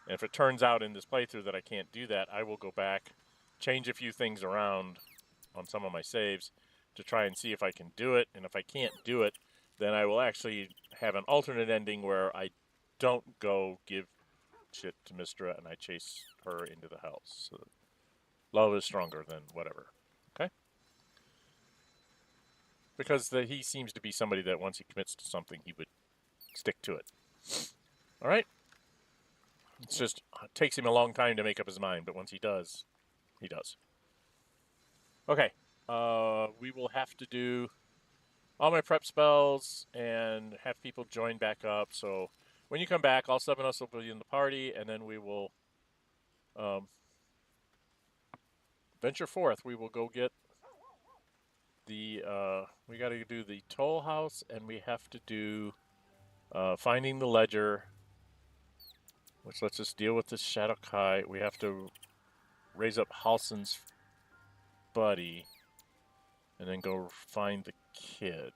if it turns out in this playthrough that I can't do that, I will go back, change a few things around on some of my saves to try and see if I can do it. And if I can't do it, then I will actually have an alternate ending where I don't go give shit to Mistra and I chase her into the house. So love is stronger than whatever. Okay? Because he seems to be somebody that once he commits to something, he would stick to it. All right? It's just, it takes him a long time to make up his mind, but once he does, he does. Okay. We will have to do all my prep spells and have people join back up. So when you come back, all 7 of us will be in the party, and then we will venture forth. We will go get the, we got to do the toll house, and we have to do finding the ledger, which lets us deal with this Shadowkai. We have to raise up Halsin's buddy, and then go find the kid.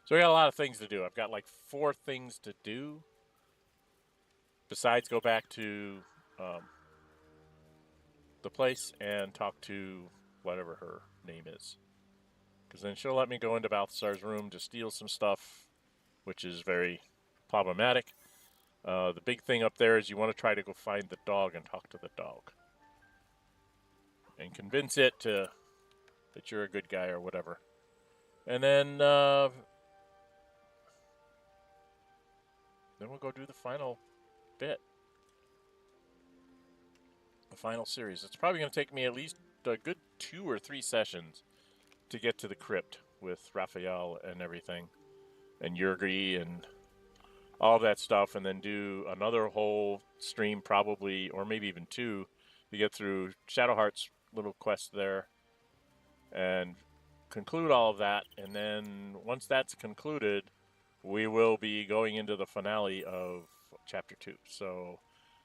So we got a lot of things to do. I've got like 4 things to do. Besides go back to the place and talk to whatever her name is. Because then she'll let me go into Balthasar's room to steal some stuff, which is very problematic. The big thing up there is you want to try to go find the dog and talk to the dog. And convince it to that you're a good guy or whatever. And then we'll go do the final bit. The final series. It's probably going to take me at least a good 2 or 3 sessions to get to the crypt with Raphael and everything. And Yurgi and all that stuff. And then do another whole stream probably, or maybe even 2, to get through Shadowheart's little quest there. And conclude all of that. And then once that's concluded, we will be going into the finale of Chapter 2. So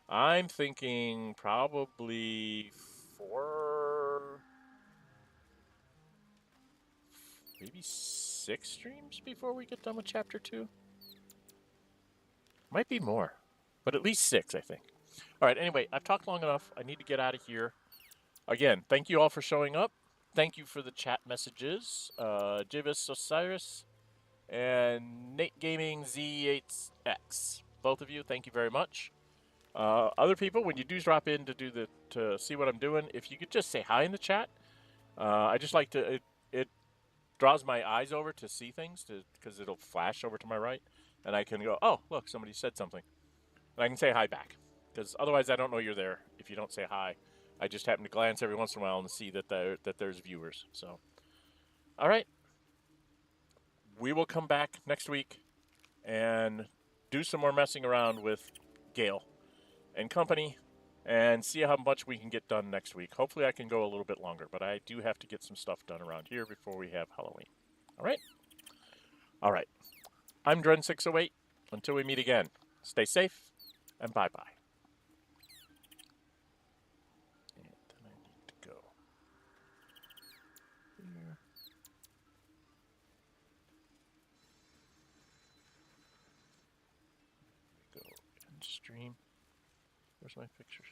I'm thinking probably 4, maybe 6 streams before we get done with Chapter 2. Might be more, but at least 6, I think. All right, anyway, I've talked long enough. I need to get out of here. Again, thank you all for showing up. Thank you for the chat messages. Jivis Osiris and Nate Gaming Z8X. Both of you, thank you very much. Other people, when you do drop in to see what I'm doing, if you could just say hi in the chat. I just like to, it draws my eyes over to see things, because it'll flash over to my right, and I can go, oh, look, somebody said something. And I can say hi back, because otherwise I don't know you're there if you don't say hi. I just happen to glance every once in a while and see that there's viewers. So, all right. We will come back next week and do some more messing around with Gale and company and see how much we can get done next week. Hopefully I can go a little bit longer, but I do have to get some stuff done around here before we have Halloween. All right? All right. I'm Dren608. Until we meet again, stay safe and bye-bye. Stream. Where's my pictures?